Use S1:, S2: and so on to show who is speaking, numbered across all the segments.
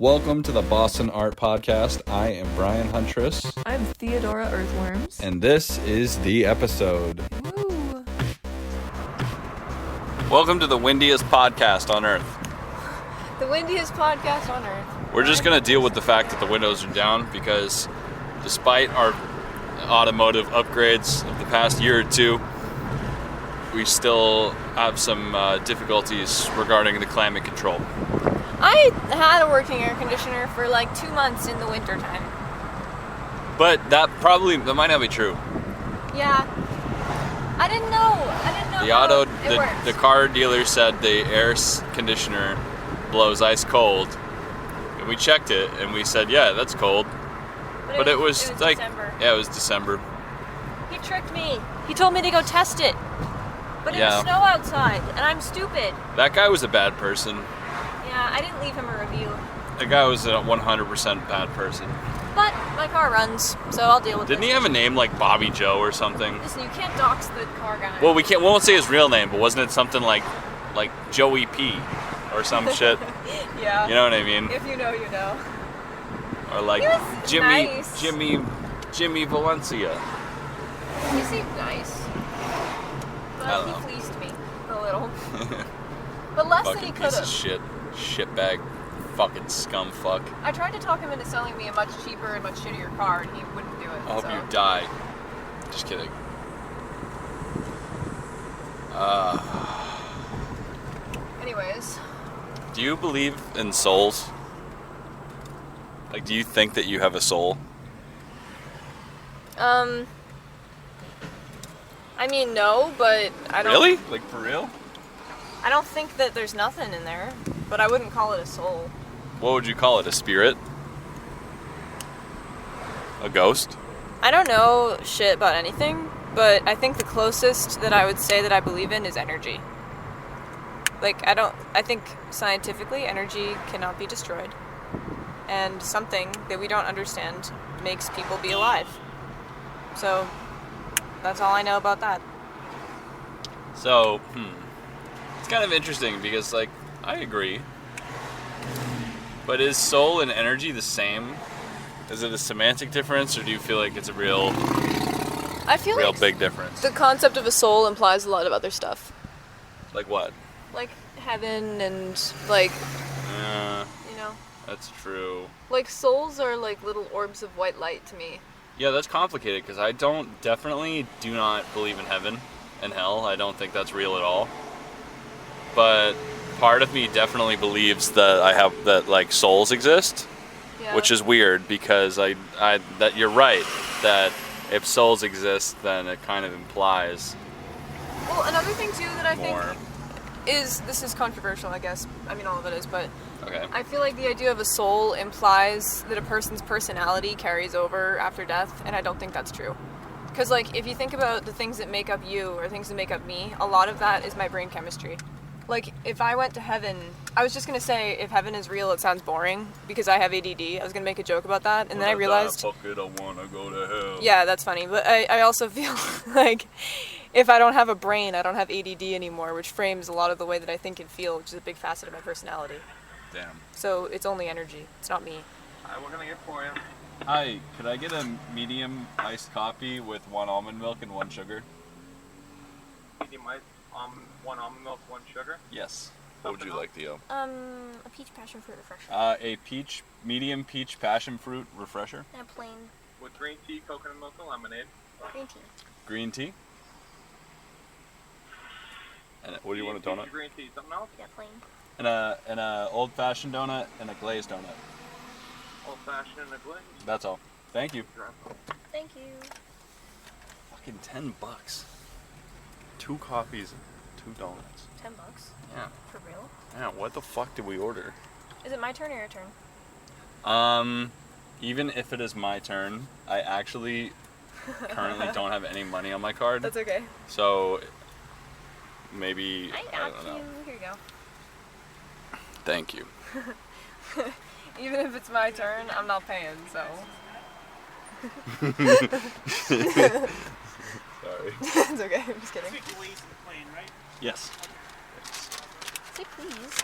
S1: Welcome to the Boston Art Podcast. I am Brian Huntress.
S2: I'm Theodora Earthworms.
S1: And this is the episode.
S2: Woo!
S1: Welcome to the windiest podcast on Earth.
S2: The windiest podcast on Earth.
S1: We're just going to deal with the fact that the windows are down because despite our automotive upgrades of the past year or two, we still have some difficulties regarding the climate control.
S2: I had a working air conditioner for like 2 months in the winter time.
S1: But that might not be true.
S2: Yeah. I didn't know
S1: The car dealer said the air conditioner blows ice cold. And we checked it and we said, yeah, that's cold. But it was like
S2: December.
S1: Yeah, it was December.
S2: He tricked me. He told me to go test it. But it was snow outside and I'm stupid.
S1: That guy was a bad person.
S2: Yeah, I didn't leave him a review.
S1: That guy was a 100% bad person.
S2: But my car runs, so I'll deal with it.
S1: Didn't he have a name like Bobby Joe or something?
S2: Listen, you can't dox the car guy.
S1: Well, we won't say his real name, but wasn't it something like Joey P or some shit?
S2: Yeah.
S1: You know what I mean?
S2: If you know, you know.
S1: Or like
S2: He was nice.
S1: Jimmy Valencia.
S2: He seemed nice. But he fleeced me a little. But less than he could
S1: Piece
S2: have.
S1: of shit. Shitbag. Fucking scumfuck.
S2: I tried to talk him into selling me a much cheaper and much shittier car, and he wouldn't do it.
S1: I hope you die. Just kidding.
S2: Anyways.
S1: Do you believe in souls? Like, do you think that you have a soul?
S2: I mean, no, but I don't...
S1: Really? Like, for real?
S2: I don't think that there's nothing in there, but I wouldn't call it a soul.
S1: What would you call it? A spirit? A ghost?
S2: I don't know shit about anything, but I think the closest that I would say that I believe in is energy. Like, I think scientifically energy cannot be destroyed. And something that we don't understand makes people be alive. So, that's all I know about that.
S1: So, it's kind of interesting because, like, I agree. But is soul and energy the same? Is it a semantic difference, or do you feel like it's a real big difference?
S2: The concept of a soul implies a lot of other stuff.
S1: Like what?
S2: Like heaven and, like, you know?
S1: That's true.
S2: Like, souls are like little orbs of white light to me.
S1: Yeah, that's complicated because I definitely do not believe in heaven and hell. I don't think that's real at all. But part of me definitely believes that like souls exist,
S2: Yeah.
S1: which is weird because that you're right that if souls exist, then it kind of implies.
S2: Well, another thing too that I
S1: more.
S2: think is, this is controversial, I guess. I mean, all of it is, but
S1: Okay.
S2: I feel like the idea of a soul implies that a person's personality carries over after death, and I don't think that's true. Because, like, if you think about the things that make up you or things that make up me, a lot of that is my brain chemistry. Like, if I went to heaven, I was just going to say, if heaven is real, it sounds boring, because I have ADD. I was going to make a joke about that, and then I realized...
S1: I wanna go to hell.
S2: Yeah, that's funny, but I also feel like if I don't have a brain, I don't have ADD anymore, which frames a lot of the way that I think and feel, which is a big facet of my personality.
S1: Damn.
S2: So it's only energy. It's not me.
S3: Alright, what can I get for you?
S1: Hi, could I get a medium iced coffee with 1 almond milk and 1 sugar?
S3: Medium ice, 1 almond milk, 1 sugar.
S1: Yes. What would you like, Theo?
S2: A peach passion fruit refresher.
S1: A medium peach passion fruit refresher.
S2: And a plain
S3: With green tea, coconut milk, and lemonade.
S2: green tea.
S1: Green tea. And what do you want, a donut?
S3: Green tea, something else?
S2: Yeah, plain.
S1: And a old fashioned donut and a glazed donut.
S3: Old fashioned and a glaze.
S1: That's all. Thank you.
S2: Thank you.
S1: Fucking $10. 2 coffees, 2 donuts.
S2: $10.
S1: Yeah.
S2: For real?
S1: Yeah. What the fuck did we order?
S2: Is it my turn or your turn?
S1: Even if it is my turn, I actually currently don't have any money on my card.
S2: That's okay.
S1: So maybe
S2: I
S1: I
S2: got
S1: don't know.
S2: you. Here you go.
S1: Thank you.
S2: Even if it's my turn, I'm not paying, so.
S1: Sorry.
S2: It's okay, I'm just kidding.
S1: Yes.
S2: Say please.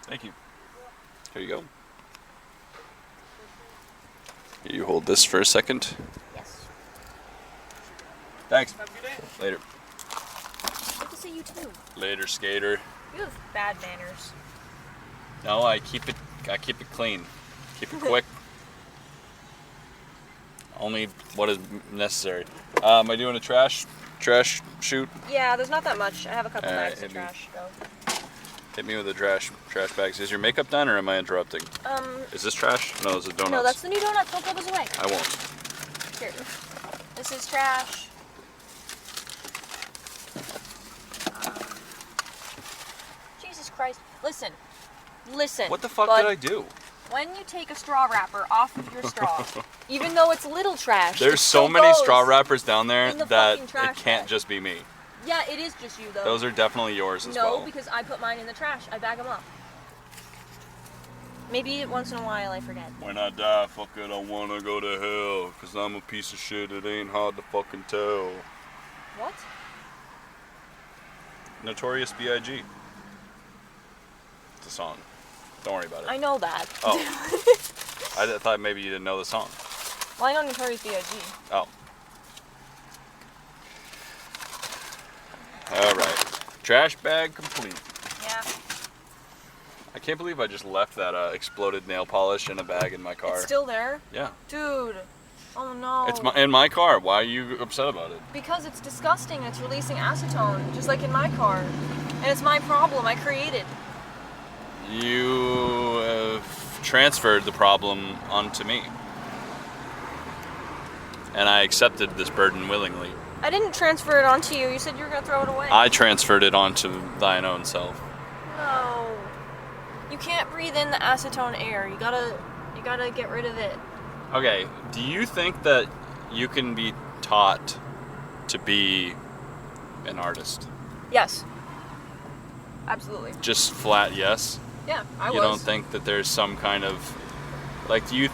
S1: Thank you. Here you go. Here, you hold this for a second.
S2: Yes.
S1: Thanks.
S3: Have a good day.
S1: Later.
S2: Good to see you too.
S1: Later, skater.
S2: You have bad manners.
S1: No, I keep it clean. Keep it quick. Only what is necessary. Am I doing a trash shoot?
S2: Yeah, there's not that much. I have a couple
S1: Alright,
S2: bags of
S1: hit me.
S2: trash. Go.
S1: Hit me with the trash bags. Is your makeup done or am I interrupting? Is this trash? No, those are donuts.
S2: No, that's the new donuts. Don't throw those away.
S1: I won't.
S2: Here. This is trash. Jesus Christ. Listen.
S1: What the fuck
S2: bud.
S1: did I do?
S2: When you take a straw wrapper off of your straw, even though it's little trash,
S1: There's
S2: it
S1: so
S2: still
S1: many
S2: goes
S1: straw wrappers down there
S2: in the
S1: that
S2: fucking trash
S1: it can't
S2: bag.
S1: just be me.
S2: Yeah, it is just you though.
S1: Those are definitely yours as
S2: No,
S1: well.
S2: because I put mine in the trash. I bag them up. Maybe once in a while I forget.
S1: When I die, fuck it, I wanna go to hell. Cause I'm a piece of shit, it ain't hard to fucking tell.
S2: What?
S1: Notorious B.I.G. It's a song. Don't worry about it.
S2: I know that.
S1: Oh. I thought maybe you didn't know the song.
S2: Well, I know Notorious B.I.G.
S1: Oh. Alright. Trash bag complete.
S2: Yeah.
S1: I can't believe I just left that exploded nail polish in a bag in my car.
S2: It's still there?
S1: Yeah.
S2: Dude. Oh no.
S1: It's in my car. Why are you upset about it?
S2: Because it's disgusting. It's releasing acetone, just like in my car. And it's my problem. I created.
S1: You have transferred the problem onto me. And I accepted this burden willingly.
S2: I didn't transfer it onto you. You said you were going to throw it away.
S1: I transferred it onto thine own self.
S2: No. You can't breathe in the acetone air. You gotta get rid of it.
S1: Okay, do you think that you can be taught to be an artist?
S2: Yes. Absolutely.
S1: Just flat yes?
S2: Yeah, I
S1: You
S2: was.
S1: don't think that there's some kind of, like, do you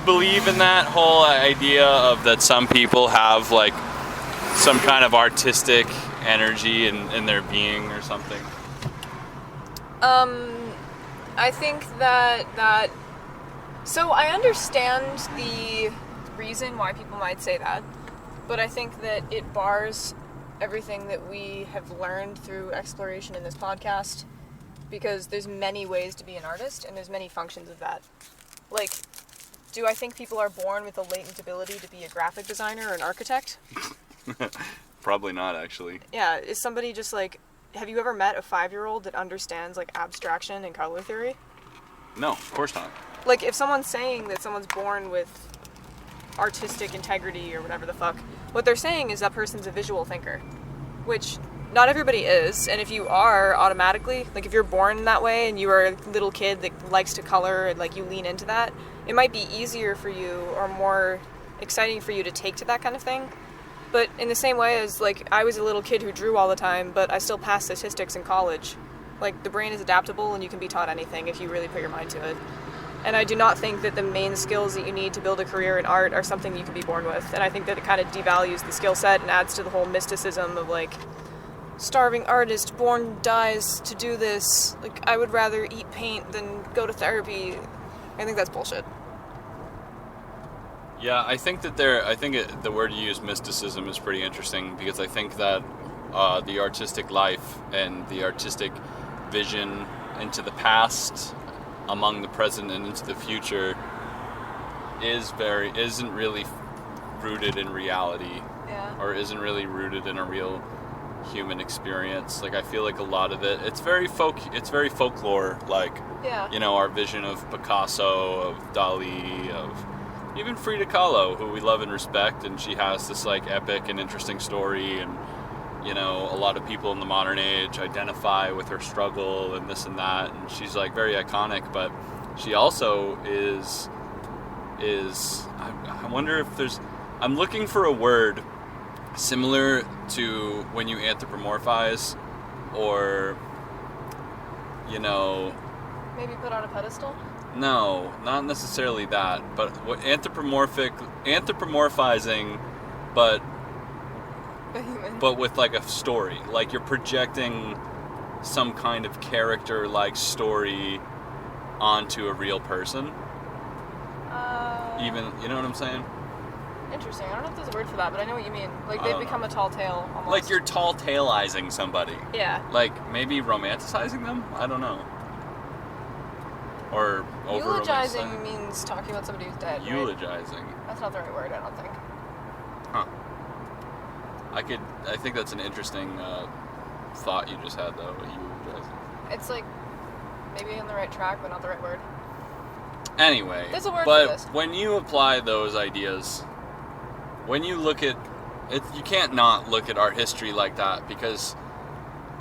S1: believe in that whole idea of that some people have like some kind of artistic energy in their being or something?
S2: I think that so I understand the reason why people might say that, but I think that it bars everything that we have learned through exploration in this podcast, because there's many ways to be an artist and there's many functions of that. Like, do I think people are born with a latent ability to be a graphic designer or an architect?
S1: Probably not, actually.
S2: Yeah, is somebody just like, have you ever met a 5-year-old that understands like abstraction and color theory?
S1: No, of course not.
S2: Like, if someone's saying that someone's born with artistic integrity or whatever the fuck, what they're saying is that person's a visual thinker, which not everybody is. And if you are automatically, like if you're born that way and you are a little kid that likes to color and like you lean into that, it might be easier for you or more exciting for you to take to that kind of thing. But in the same way as, like, I was a little kid who drew all the time, but I still passed statistics in college. Like, the brain is adaptable and you can be taught anything if you really put your mind to it. And I do not think that the main skills that you need to build a career in art are something you can be born with. And I think that it kind of devalues the skill set and adds to the whole mysticism of, like, starving artist, born dies to do this. Like, I would rather eat paint than go to therapy. I think that's bullshit.
S1: Yeah, I think that the word you use, mysticism, is pretty interesting, because I think that the artistic life and the artistic vision into the past, among the present and into the future, isn't really rooted in reality.
S2: Yeah.
S1: Or isn't really rooted in a real human experience. Like, I feel like a lot of it's very folklore, like,
S2: Yeah.
S1: you know, our vision of Picasso, of Dali, of even Frida Kahlo, who we love and respect, and she has this like epic and interesting story, and you know, a lot of people in the modern age identify with her struggle and this and that, and she's like very iconic. But she also is I wonder if I'm looking for a word similar to when you anthropomorphize, or, you know,
S2: Maybe put on a pedestal?
S1: no, not necessarily that, but what anthropomorphizing, but
S2: A human.
S1: with like a story. Like, you're projecting some kind of character-like story onto a real person. Even, you know what I'm saying?
S2: Interesting. I don't know if there's a word for that, but I know what you mean. Like,
S1: I
S2: they've
S1: don't
S2: become
S1: know.
S2: a tall tale, almost.
S1: Like you're tall taleizing somebody.
S2: Yeah.
S1: Like maybe romanticizing them? I don't know. Or over
S2: Eulogizing means talking about somebody who's dead, right?
S1: Eulogizing.
S2: That's not the right word, I don't think.
S1: Huh. I think that's an interesting thought you just had though, eulogizing.
S2: It's like, maybe on the right track, but not the right word.
S1: Anyway,
S2: There's a word
S1: but
S2: for this.
S1: when you apply those ideas, when you look at it, you can't not look at art history like that, because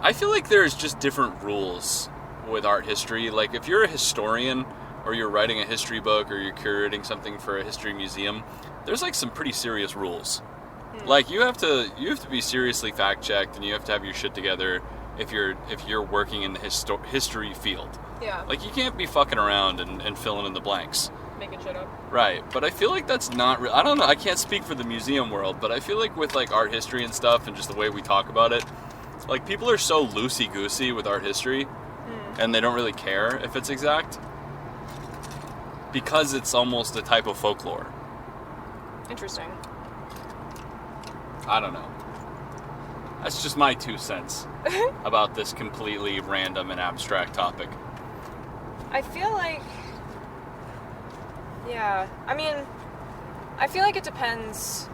S1: I feel like there's just different rules with art history. Like if you're a historian or you're writing a history book or you're curating something for a history museum, there's like some pretty serious rules. Like you have to be seriously fact checked, and you have to have your shit together if you're working in the history field.
S2: Yeah.
S1: Like you can't be fucking around and filling in the blanks.
S2: Making shit up.
S1: Right, but I feel like that's not real. I don't know, I can't speak for the museum world, but I feel like with like art history and stuff and just the way we talk about it, like people are so loosey-goosey with art history and they don't really care if it's exact because it's almost a type of folklore.
S2: Interesting.
S1: I don't know. That's just my 2 cents about this completely random and abstract topic.
S2: I feel like... Yeah. I mean, I feel like it depends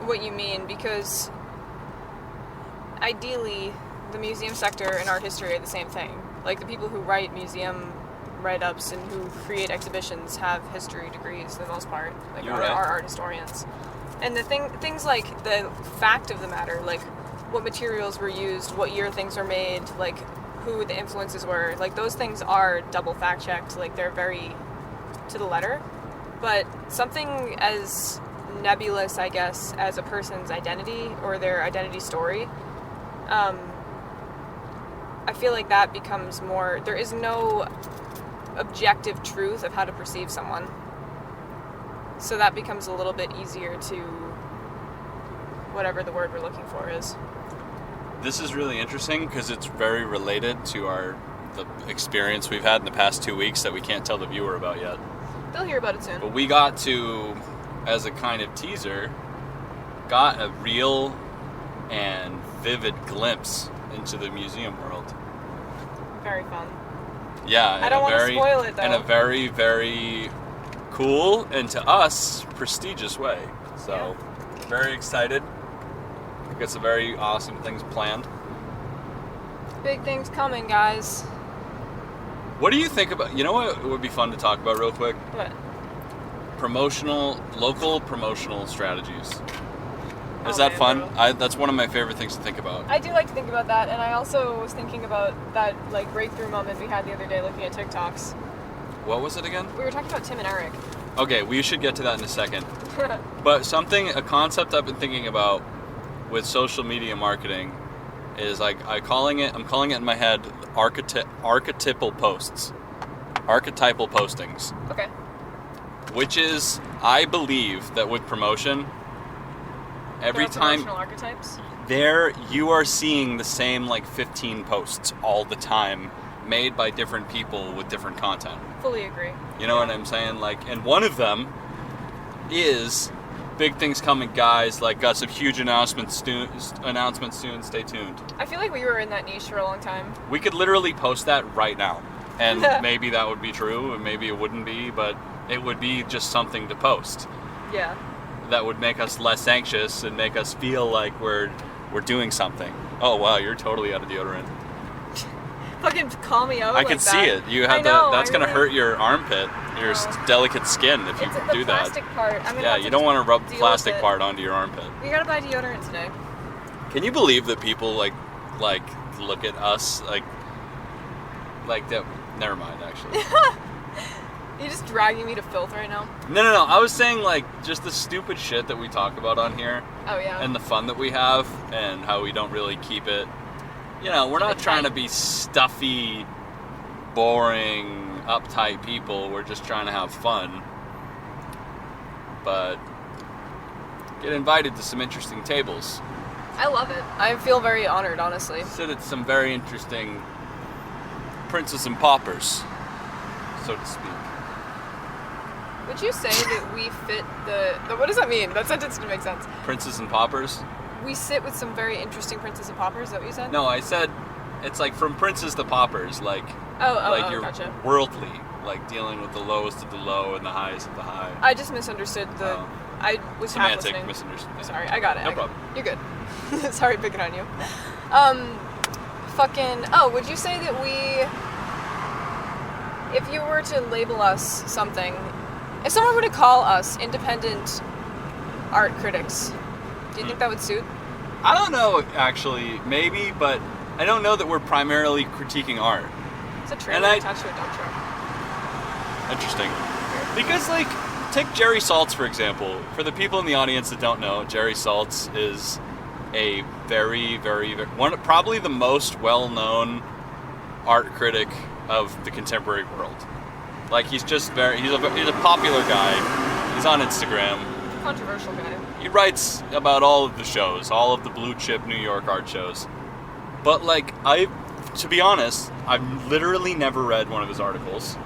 S2: what you mean, because ideally, the museum sector and art history are the same thing. Like, the people who write museum write-ups and who create exhibitions have history degrees for the most part. Like,
S1: You're
S2: are
S1: right.
S2: art historians. And the things like the fact of the matter, like what materials were used, what year things were made, like who the influences were, like those things are double fact-checked. Like, they're very to the letter. But something as nebulous, I guess, as a person's identity or their identity story, I feel like that becomes more... There is no objective truth of how to perceive someone. So that becomes a little bit easier to... whatever the word we're looking for is.
S1: This is really interesting because it's very related to the experience we've had in the past 2 weeks that we can't tell the viewer about yet.
S2: They'll hear about it soon.
S1: But we got to, as a kind of teaser, got a real and vivid glimpse into the museum world.
S2: Very fun.
S1: Yeah,
S2: I don't want to spoil it, though.
S1: In a very, very cool and to us prestigious way. So, very excited. We've got some very awesome things planned.
S2: Big things coming, guys.
S1: What do you think about? You know what would be fun to talk about real quick?
S2: What?
S1: Local promotional strategies. Is
S2: Oh,
S1: that
S2: man,
S1: fun?
S2: bro.
S1: That's one of my favorite things to think about.
S2: I do like to think about that, and I also was thinking about that like breakthrough moment we had the other day looking at TikToks.
S1: What was it again?
S2: We were talking about Tim and Eric.
S1: Okay, we should get to that in a second. But a concept I've been thinking about with social media marketing is like I'm calling it in my head archetypal posts. Archetypal postings.
S2: Okay.
S1: Which is, I believe that with promotion, every
S2: There are
S1: time
S2: promotional archetypes.
S1: you are seeing the same like 15 posts all the time made by different people with different content.
S2: Fully agree.
S1: You know what I'm saying? Like, and one of them is big things coming, guys. Like, got some huge announcements soon. Stay tuned.
S2: I feel like we were in that niche for a long time.
S1: We could literally post that right now, and maybe that would be true, and maybe it wouldn't be, but it would be just something to post
S2: Yeah.
S1: that would make us less anxious and make us feel like we're doing something. Oh wow, you're totally out of deodorant.
S2: Fucking call me out.
S1: I
S2: like
S1: can see
S2: that.
S1: it. You
S2: I
S1: have
S2: know,
S1: that's
S2: I
S1: gonna
S2: really-
S1: hurt your armpit, your delicate skin if you
S2: It's the
S1: do that.
S2: plastic part. I'm gonna
S1: Yeah,
S2: have
S1: you
S2: to
S1: don't want to rub the
S2: deal
S1: plastic
S2: with it.
S1: part onto your armpit.
S2: We gotta buy deodorant today.
S1: Can you believe that people like look at us like that? Never mind, actually.
S2: You're just dragging me to filth right now.
S1: No. I was saying like just the stupid shit that we talk about on here,
S2: Oh yeah.
S1: and the fun that we have, and how we don't really keep it. You know, we're not trying to be stuffy, boring, uptight people. We're just trying to have fun. But get invited to some interesting tables.
S2: I love it. I feel very honored, honestly.
S1: Sit at some very interesting princes and paupers, so to speak.
S2: Would you say that we fit the what does that mean? That sentence didn't make sense.
S1: Princes and paupers?
S2: We sit with some very interesting princes and paupers, is that what you said?
S1: No, I said it's like from princes to paupers, like you're
S2: gotcha.
S1: worldly, like dealing with the lowest of the low and the highest of the high.
S2: I just misunderstood the.
S1: Oh.
S2: I was half
S1: Semantic
S2: listening.
S1: misunderstanding.
S2: Sorry, I got it.
S1: No
S2: I got
S1: problem.
S2: it. You're good. Sorry, picking on you. Would you say that if you were to label us something, if someone were to call us independent art critics, do you think that would suit?
S1: I don't know, actually, maybe, but I don't know that we're primarily critiquing art.
S2: It's a trailer attached to a dump truck.
S1: Interesting. Because, like, take Jerry Saltz, for example. For the people in the audience that don't know, Jerry Saltz is a very, very, probably the most well-known art critic of the contemporary world. Like, he's just he's a popular guy. He's on Instagram.
S2: Controversial guy.
S1: He writes about all of the shows, all of the blue chip New York art shows. But, like, to be honest, I've literally never read one of his articles.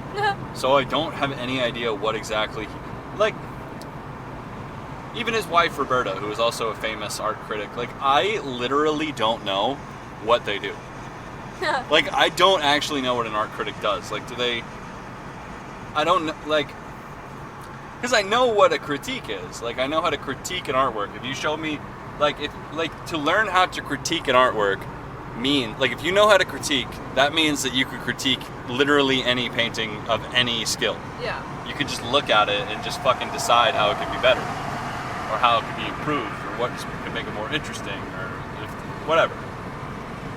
S1: So I don't have any idea what exactly even his wife Roberta, who is also a famous art critic, like, I literally don't know what they do. Like, I don't actually know what an art critic does. Like, I don't know, like, because I know what a critique is. Like, I know how to critique an artwork. If you show me, to learn how to critique an artwork if you know how to critique, that means that you could critique literally any painting of any skill.
S2: Yeah.
S1: You could just look at it and just fucking decide how it could be better, or how it could be improved, or what could make it more interesting, or whatever.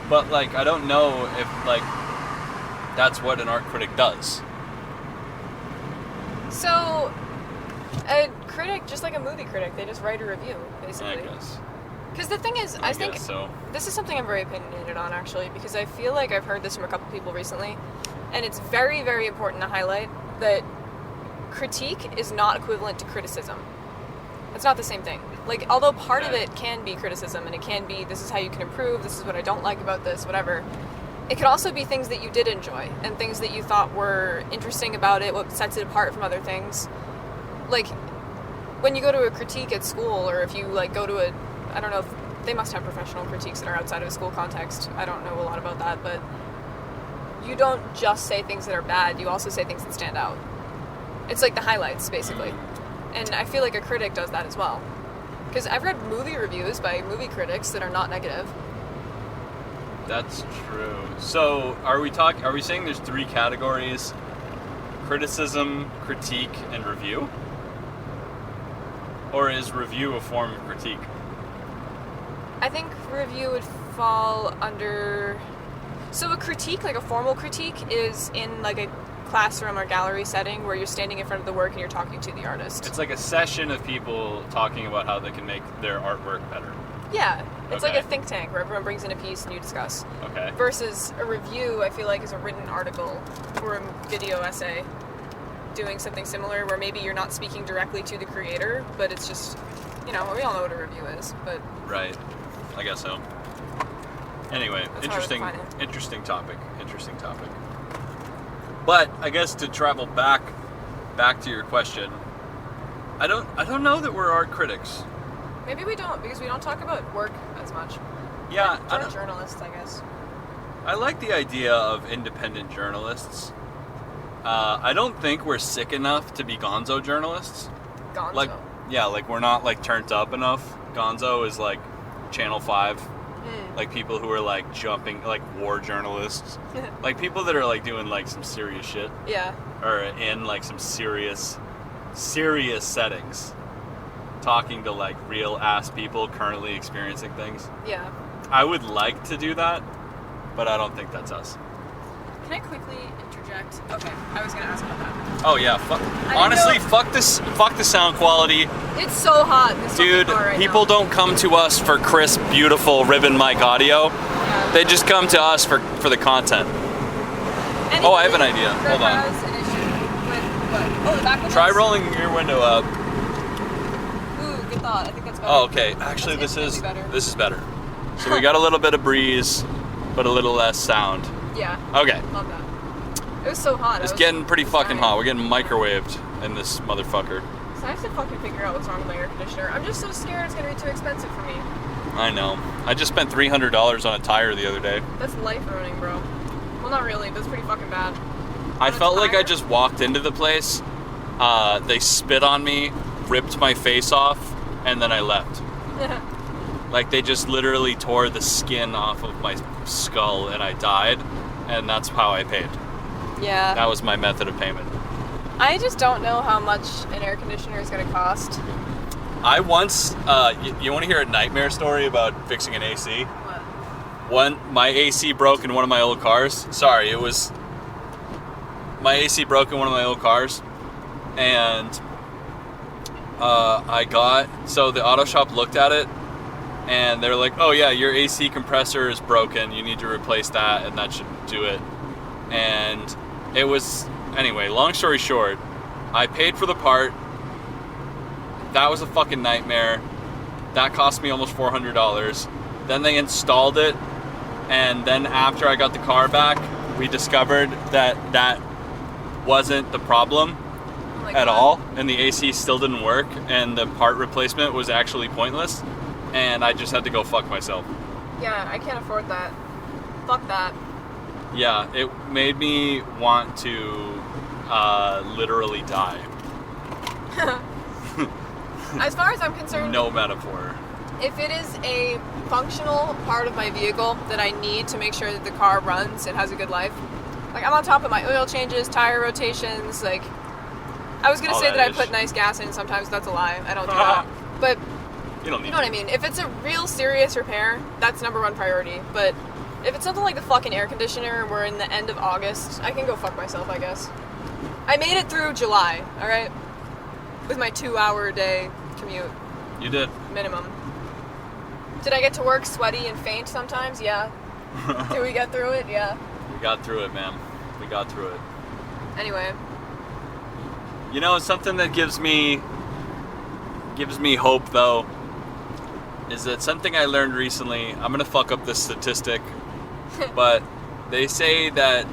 S1: But, like, I don't know if, like, that's what an art critic does.
S2: So, a critic, just like a movie critic, they just write a review, basically.
S1: I guess.
S2: Because the thing is, I think
S1: guess so.
S2: this is something I'm very opinionated on, actually, because I feel like I've heard this from a couple people recently, and it's very, very important to highlight that critique is not equivalent to criticism. It's not the same thing. Like, although part of it can be criticism, and it can be, this is how you can improve, this is what I don't like about this, whatever, it could also be things that you did enjoy, and things that you thought were interesting about it, what sets it apart from other things. Like, when you go to a critique at school, or if you, like, go to I don't know if they must have professional critiques that are outside of a school context. I don't know a lot about that, but you don't just say things that are bad, you also say things that stand out. It's like the highlights, basically. And I feel like a critic does that as well. Because I've read movie reviews by movie critics that are not negative.
S1: That's true. So, are we saying there's 3 categories? Criticism, critique, and review? Or is review a form of critique?
S2: I think review would fall under... So a critique, like a formal critique, is in like a classroom or gallery setting where you're standing in front of the work and you're talking to the artist.
S1: It's like a session of people talking about how they can make their artwork better.
S2: Yeah, it's
S1: Okay.
S2: like a think tank where everyone brings in a piece and you discuss.
S1: Okay.
S2: Versus a review, I feel like, is a written article or a video essay doing something similar where maybe you're not speaking directly to the creator, but it's just, we all know what a review is, but...
S1: Right. I guess so. Anyway,
S2: That's how I would define it.
S1: interesting topic. But I guess to travel back to your question, I don't know that we're art critics.
S2: Maybe we don't, because we don't talk about work as much.
S1: Yeah,
S2: Like, we're journalists, I guess.
S1: I like the idea of independent journalists. I don't think we're sick enough to be gonzo journalists.
S2: Gonzo.
S1: Like we're not like turned up enough. Gonzo is like Channel 5. Like people who are like jumping, like war journalists. Like people that are like doing like some serious shit.
S2: Yeah.
S1: Or in like some serious settings. Talking to like real ass people currently experiencing things.
S2: Yeah.
S1: I would like to do that, but I don't think that's us.
S2: Can I quickly interject? Okay, I was gonna ask about that.
S1: Oh yeah, honestly,
S2: know-
S1: fuck the sound quality.
S2: It's so hot in this
S1: Dude,
S2: fucking car right
S1: people
S2: now.
S1: don't come to us for crisp, beautiful ribbon mic audio.
S2: Yeah.
S1: They just come to us for the content.
S2: Anybody
S1: Oh, I have an idea.
S2: that
S1: Hold on.
S2: has an issue with what? Oh, the back windows?
S1: Try rolling your window up.
S2: Ooh, good thought. I think that's better.
S1: Oh, okay. Actually,
S2: That's
S1: this is
S2: infinitely better.
S1: better. So we got a little bit of breeze, but a little less sound.
S2: Yeah.
S1: Okay.
S2: Love that. It was so hot.
S1: It's getting pretty fucking hot. We're getting microwaved in this motherfucker.
S2: So I have to fucking figure out what's wrong with my air conditioner. I'm just so scared it's gonna be too expensive for me.
S1: I know. I just spent $300 on a tire the other day.
S2: That's life ruining, bro. Well, not really, but it's pretty fucking bad.
S1: I felt like I just walked into the place, they spit on me, ripped my face off, and then I left. Like they just literally tore the skin off of my skull and I died, and that's how I paid.
S2: Yeah.
S1: That was my method of payment.
S2: I just don't know how much an air conditioner is gonna cost.
S1: I once, you want to hear a nightmare story about fixing an AC?
S2: What?
S1: My AC broke in one of my old cars. Sorry, it was... My AC broke in one of my old cars. And so the auto shop looked at it. And they're like, oh yeah, your AC compressor is broken. You need to replace that and that should do it. And it was... Anyway, long story short, I paid for the part. That was a fucking nightmare. That cost me almost $400. Then they installed it, and then after I got the car back, we discovered that that wasn't the problem at all, and the AC still didn't work, and the part replacement was actually pointless, and I just had to go fuck myself.
S2: Yeah, I can't afford that. Fuck that.
S1: Yeah, it made me want to literally die.
S2: As far as I'm concerned,
S1: No metaphor.
S2: if it is a functional part of my vehicle that I need to make sure that the car runs and has a good life, like I'm on top of my oil changes, tire rotations, like I was gonna
S1: All
S2: say
S1: that
S2: that I
S1: ish.
S2: put nice gas in sometimes, that's a lie. I don't do that. But
S1: You don't need
S2: you know what I mean? If it's a real serious repair, that's number one priority. But if it's something like the fucking air conditioner and we're in the end of August, I can go fuck myself, I guess. I made it through July, alright? With my 2-hour-a-day commute.
S1: You did.
S2: Minimum. Did I get to work sweaty and faint sometimes? Yeah. Did we get through it? Yeah.
S1: We got through it, man. We got through it.
S2: Anyway.
S1: You know, something that gives me hope though is that something I learned recently. I'm gonna fuck up this statistic, but they say that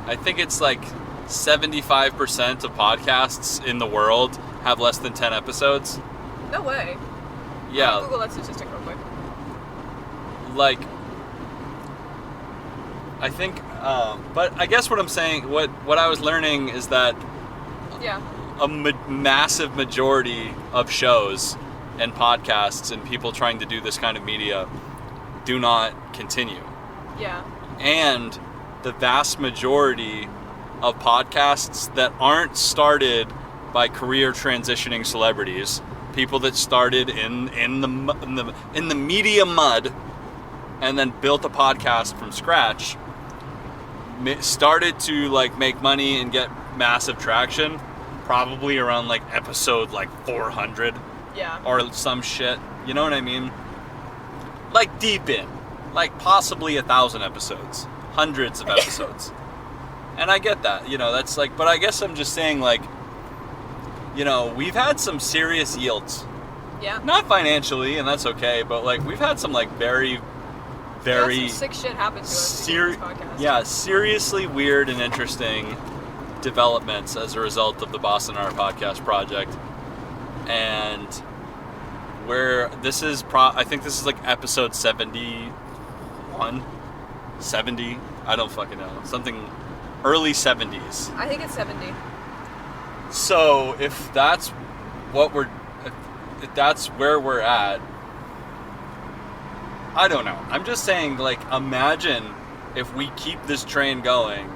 S1: I think it's like 75% of podcasts in the world have less than 10 episodes.
S2: No way.
S1: Yeah,
S2: Google that statistic real quick.
S1: like I think, but I guess what I'm saying, what I was learning is that
S2: Yeah.
S1: a massive majority of shows and podcasts and people trying to do this kind of media do not continue.
S2: Yeah.
S1: And the vast majority of podcasts that aren't started by career transitioning celebrities, people that started in the media mud and then built a podcast from scratch, started to like make money and get massive traction probably around like episode like 400
S2: Yeah.
S1: or some shit, you know what I mean? Like deep in, like possibly 1,000 episodes, hundreds of episodes. And I get that, you know, that's like, but I guess I'm just saying like, you know, we've had some serious yields.
S2: Yeah.
S1: Not financially, and that's okay, but like we've had some like very
S2: Some sick shit happened to us because of this podcast.
S1: yeah, seriously weird and interesting developments as a result of the Boston Art Podcast project. And where this is I think this is like episode 71, 70, I don't fucking know, something early 70s.
S2: I think it's 70.
S1: So if that's what if that's where we're at, I don't know. I'm just saying, like, imagine if we keep this train going.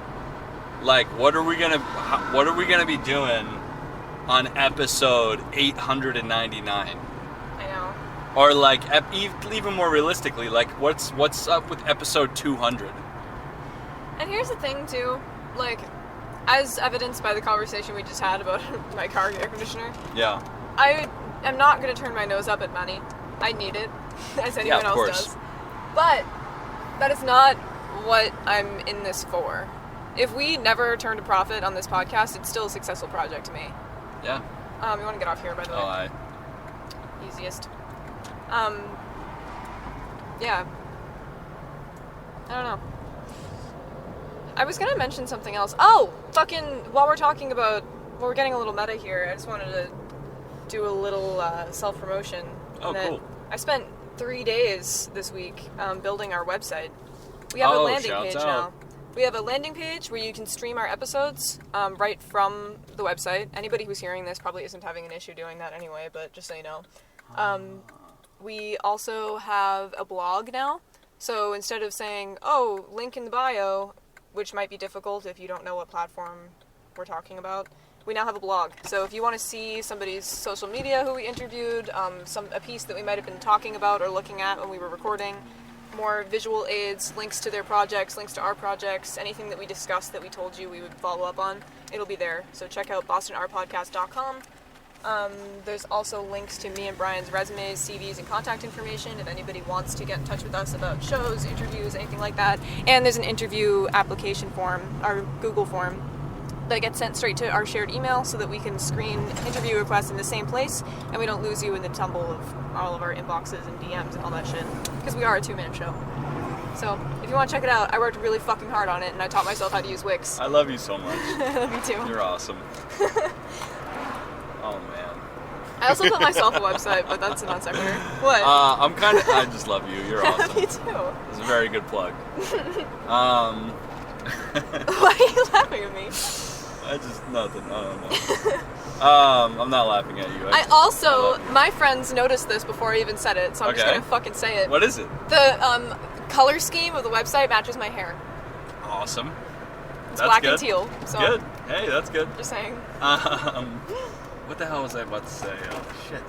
S1: Like, what are we gonna be doing on episode 899?
S2: I know.
S1: Or like, even more realistically, like, what's up with episode 200?
S2: And here's the thing too, like, as evidenced by the conversation we just had about my car air conditioner,
S1: Yeah.
S2: I am not going to turn my nose up at money. I need it, as anyone
S1: of
S2: else
S1: course.
S2: does. But that is not what I'm in this for. If we never turned a profit on this podcast, it's still a successful project to me.
S1: Yeah.
S2: You want to get off here, by the way?
S1: Oh,
S2: Easiest. Yeah. I don't know. I was gonna mention something else. Oh, fucking, while we're talking about, well, we're getting a little meta here, I just wanted to do a little self-promotion.
S1: Oh,
S2: that
S1: cool.
S2: I spent 3 days this week building our website. We have a
S1: Oh,
S2: landing
S1: shouts
S2: page
S1: out.
S2: now. We have a landing page where you can stream our episodes right from the website. Anybody who's hearing this probably isn't having an issue doing that anyway, but just so you know. We also have a blog now. So instead of saying, oh, link in the bio, which might be difficult if you don't know what platform we're talking about, we now have a blog. So if you want to see somebody's social media who we interviewed, a piece that we might have been talking about or looking at when we were recording, more visual aids, links to their projects, links to our projects, anything that we discussed that we told you we would follow up on, it'll be there. So check out bostonartpodcast.com. There's also links to me and Brian's resumes, CVs, and contact information if anybody wants to get in touch with us about shows, interviews, anything like that. And there's an interview application form, our Google form, that gets sent straight to our shared email so that we can screen interview requests in the same place and we don't lose you in the tumble of all of our inboxes and DMs and all that shit. Because we are a 2-man show. So, if you want to check it out, I worked really fucking hard on it and I taught myself how to use Wix.
S1: I love you so much.
S2: Me too.
S1: You're awesome. Oh, man.
S2: I also built myself a website, but that's a non sequitur. What?
S1: I just love you. You're awesome.
S2: Me
S1: It's
S2: too.
S1: a very good plug.
S2: Why are you laughing at me?
S1: Nothing. I don't know. I'm not laughing at you.
S2: I
S1: I
S2: also,
S1: love you.
S2: my friends noticed this before I even said it, so I'm just
S1: Okay.
S2: gonna fucking say it.
S1: What is it?
S2: The color scheme of the website matches my hair.
S1: Awesome.
S2: It's
S1: That's
S2: black
S1: good.
S2: and teal. So
S1: Good. Hey, that's good.
S2: Just saying.
S1: What the hell was I about to say? Oh, shit.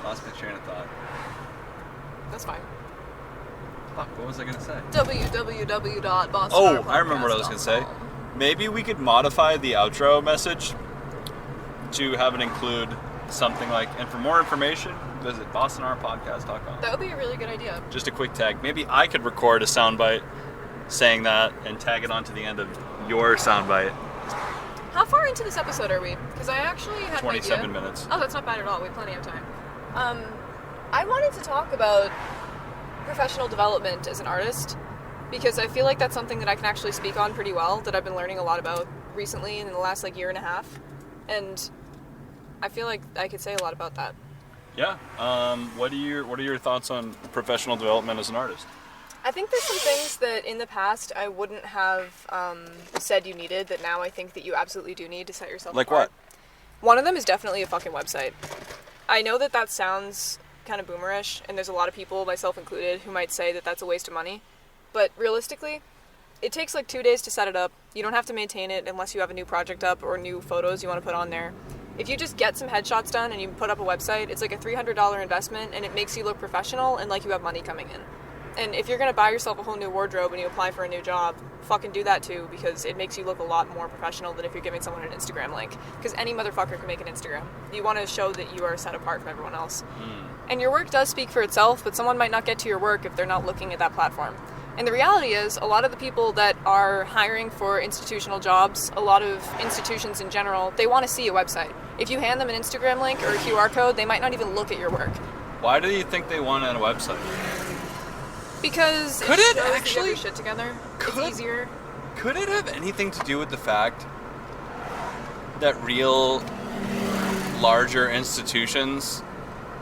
S1: Lost my train of thought.
S2: That's fine.
S1: Fuck, what was I going to say?
S2: www.bostonartpodcast.com.
S1: Oh, I remember what I was going to say. Maybe we could modify the outro message to have it include something like, and for more information, visit bostonartpodcast.com.
S2: That would be a really good idea.
S1: Just a quick tag. Maybe I could record a soundbite saying that and tag it onto the end of your soundbite.
S2: How far into this episode are we? Because I actually had an idea.
S1: 27 minutes.
S2: Oh, that's not bad at all. We have plenty of time. I wanted to talk about professional development as an artist because I feel like that's something that I can actually speak on pretty well, that I've been learning a lot about recently in the last year and a half. And I feel like I could say a lot about that.
S1: Yeah. What are your thoughts on professional development as an artist?
S2: I think there's some things that in the past I wouldn't have said you needed that now I think that you absolutely do need to set yourself
S1: Like
S2: apart.
S1: what?
S2: One of them is definitely a fucking website. I know that that sounds kind of boomerish, and there's a lot of people, myself included, who might say that that's a waste of money. But realistically, it takes 2 days to set it up. You don't have to maintain it unless you have a new project up or new photos you want to put on there. If you just get some headshots done and you put up a website, it's like a $300 investment, and it makes you look professional and like you have money coming in. And if you're going to buy yourself a whole new wardrobe and you apply for a new job, fucking do that too, because it makes you look a lot more professional than if you're giving someone an Instagram link. Because any motherfucker can make an Instagram. You want to show that you are set apart from everyone else. And your work does speak for itself, but someone might not get to your work if they're not looking at that platform. And the reality is, a lot of the people that are hiring for institutional jobs, a lot of institutions in general, they want to see a website. If you hand them an Instagram link or a QR code, they might not even look at your work.
S1: Why do you think they want a website?
S2: Because
S1: Could
S2: it
S1: it
S2: shows that you have
S1: actually-
S2: your shit together.
S1: Could-
S2: It's easier.
S1: Could it have anything to do with the fact that real larger institutions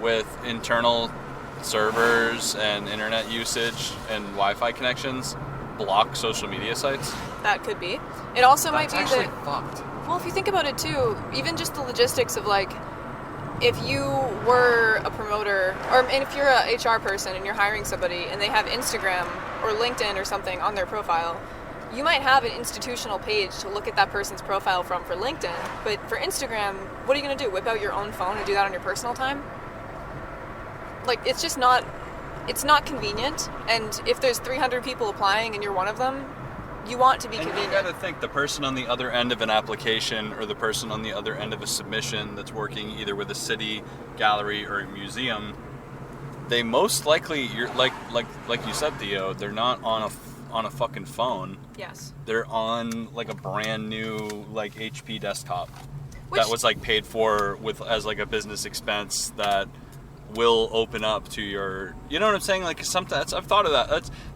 S1: with internal servers and internet usage and Wi-Fi connections block social media sites?
S2: That could be. It also might be
S1: That's actually
S2: that,
S1: fucked.
S2: well, if you think about it too, even just the logistics of if you were a promoter, and if you're a HR person and you're hiring somebody and they have Instagram or LinkedIn or something on their profile, you might have an institutional page to look at that person's profile from for LinkedIn, but for Instagram, what are you going to do? Whip out your own phone and do that on your personal time? It's just not, it's not convenient, and if there's 300 people applying and you're one of them, you want to be
S1: And
S2: convenient.
S1: you gotta think, the person on the other end of an application or the person on the other end of a submission that's working either with a city, gallery, or a museum, they most likely, you're like you said, Theo, they're not on a fucking phone.
S2: Yes.
S1: They're on a brand new HP desktop
S2: Which-
S1: that was paid for with as a business expense that will open up to your, you know what I'm saying? Like sometimes I've thought of that.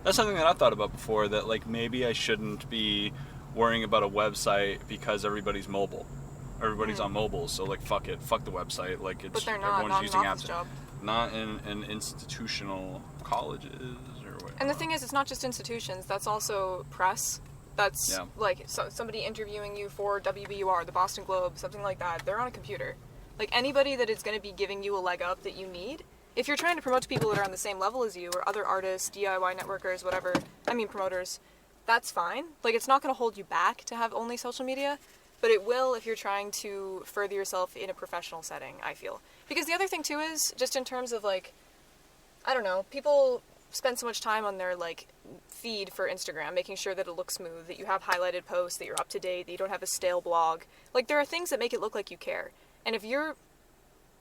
S1: That's something that I've thought about before, that like maybe I shouldn't be worrying about a website because everybody's mobile. Everybody's on mobile, so like fuck it. Fuck the website. Like it's
S2: But they're not.
S1: everyone's
S2: Not
S1: using
S2: an office
S1: apps.
S2: job.
S1: Not in institutional colleges or what.
S2: And the thing is, it's not just institutions. That's also press. That's
S1: Yeah.
S2: like somebody interviewing you for WBUR, the Boston Globe, something like that. They're on a computer. Like anybody that is going to be giving you a leg up that you need. If you're trying to promote to people that are on the same level as you, or other artists, DIY networkers, whatever, promoters, that's fine. Like, it's not going to hold you back to have only social media, but it will if you're trying to further yourself in a professional setting, I feel. Because the other thing, too, is just in terms of, like, I don't know, people spend so much time on their, like, feed for Instagram, making sure that it looks smooth, that you have highlighted posts, that you're up to date, that you don't have a stale blog. Like, there are things that make it look like you care. And if you're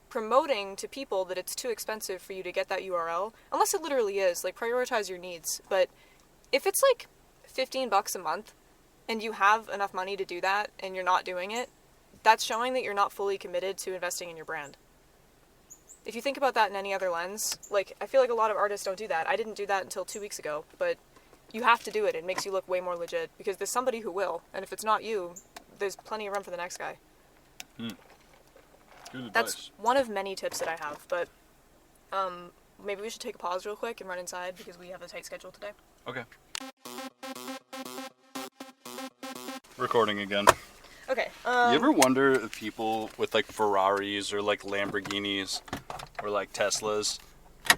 S2: promoting to people that it's too expensive for you to get that URL, unless it literally is, like, prioritize your needs. But if it's like $15 a month and you have enough money to do that and you're not doing it, that's showing that you're not fully committed to investing in your brand. If you think about that in any other lens, like, I feel like a lot of artists don't do that. I didn't do that until 2 weeks ago, but you have to do it. It makes you look way more legit because there's somebody who will, and if it's not you, there's plenty of room for the next guy.
S1: Good advice.
S2: That's one of many tips that I have, but maybe we should take a pause real quick and run inside because we have a tight schedule today.
S1: Okay. Recording again.
S2: Okay.
S1: You ever wonder if people with like Ferraris or like Lamborghinis or like Teslas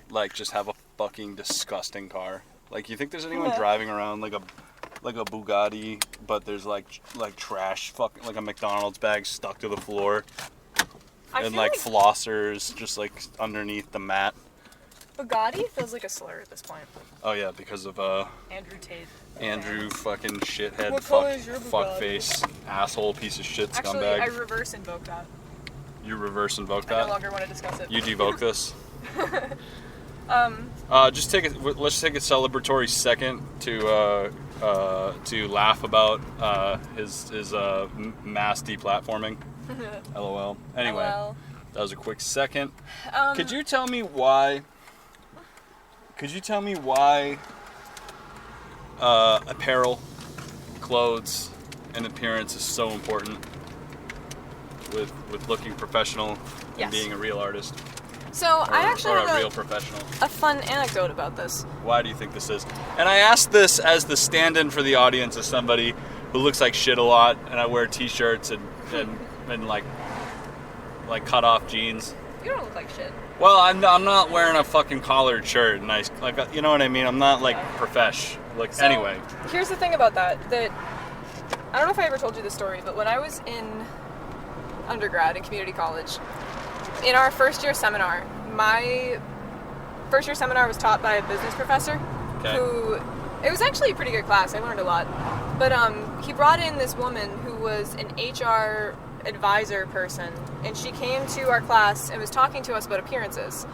S1: like just have a fucking disgusting car? Like, you think there's anyone driving around like a Bugatti, but there's like trash, fucking like a McDonald's bag stuck to the floor,
S2: I
S1: and
S2: feel
S1: like flossers just like underneath the mat?
S2: Bugatti feels like a slur at this point.
S1: Oh yeah, because of
S2: Andrew Tate.
S1: Andrew fucking shithead,
S2: What color is your
S1: fuck
S2: Bugatti?
S1: face, asshole, piece of shit,
S2: Actually,
S1: scumbag.
S2: I reverse invoke that.
S1: You reverse invoke
S2: I no
S1: that?
S2: longer want to discuss it.
S1: You devoke this? Just let's take a celebratory second to laugh about his mass deplatforming. LOL. Anyway,
S2: LOL.
S1: that was a quick second. Could you tell me why apparel, clothes, and appearance is so important with looking professional and
S2: Yes.
S1: being a real artist?
S2: So I actually
S1: or
S2: have
S1: a real professional.
S2: a fun anecdote about this.
S1: Why do you think this is? And I asked this as the stand-in for the audience, as somebody who looks like shit a lot, and I wear t-shirts and like cut-off jeans.
S2: You don't look like shit.
S1: Well, I'm not wearing a fucking collared shirt, and you know what I mean. I'm not like
S2: Yeah.
S1: profesh. Like
S2: So,
S1: anyway.
S2: Here's the thing about that I don't know if I ever told you this story, but when I was in undergrad in community college, in our first year seminar, my first year seminar was taught by a business professor
S1: Okay.
S2: who, it was actually a pretty good class. I learned a lot. But he brought in this woman who was an HR advisor person, and she came to our class and was talking to us about appearances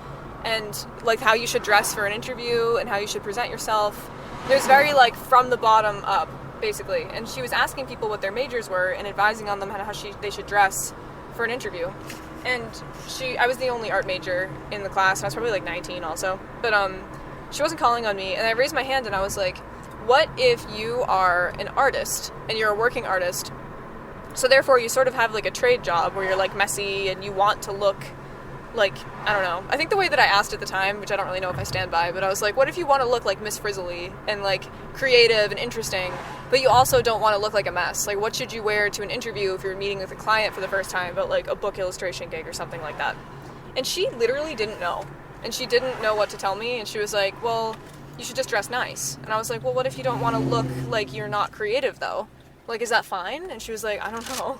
S2: and like how you should dress for an interview and how you should present yourself. It was very like from the bottom up, basically. And she was asking people what their majors were and advising on them how they should dress for an interview. And I was the only art major in the class, and I was probably like 19 also. But she wasn't calling on me, and I raised my hand and I was like, what if you are an artist and you're a working artist, so therefore you sort of have like a trade job where you're like messy and you want to look like, I don't know. I think the way that I asked at the time, which I don't really know if I stand by, but I was like, what if you want to look like Miss Frizzly and like creative and interesting, but you also don't want to look like a mess? Like, what should you wear to an interview if you're meeting with a client for the first time about like a book illustration gig or something like that? And she literally didn't know. And she didn't know what to tell me, and she was like, well, you should just dress nice. And I was like, well, what if you don't want to look like you're not creative though? Like, is that fine? And she was like, I don't know.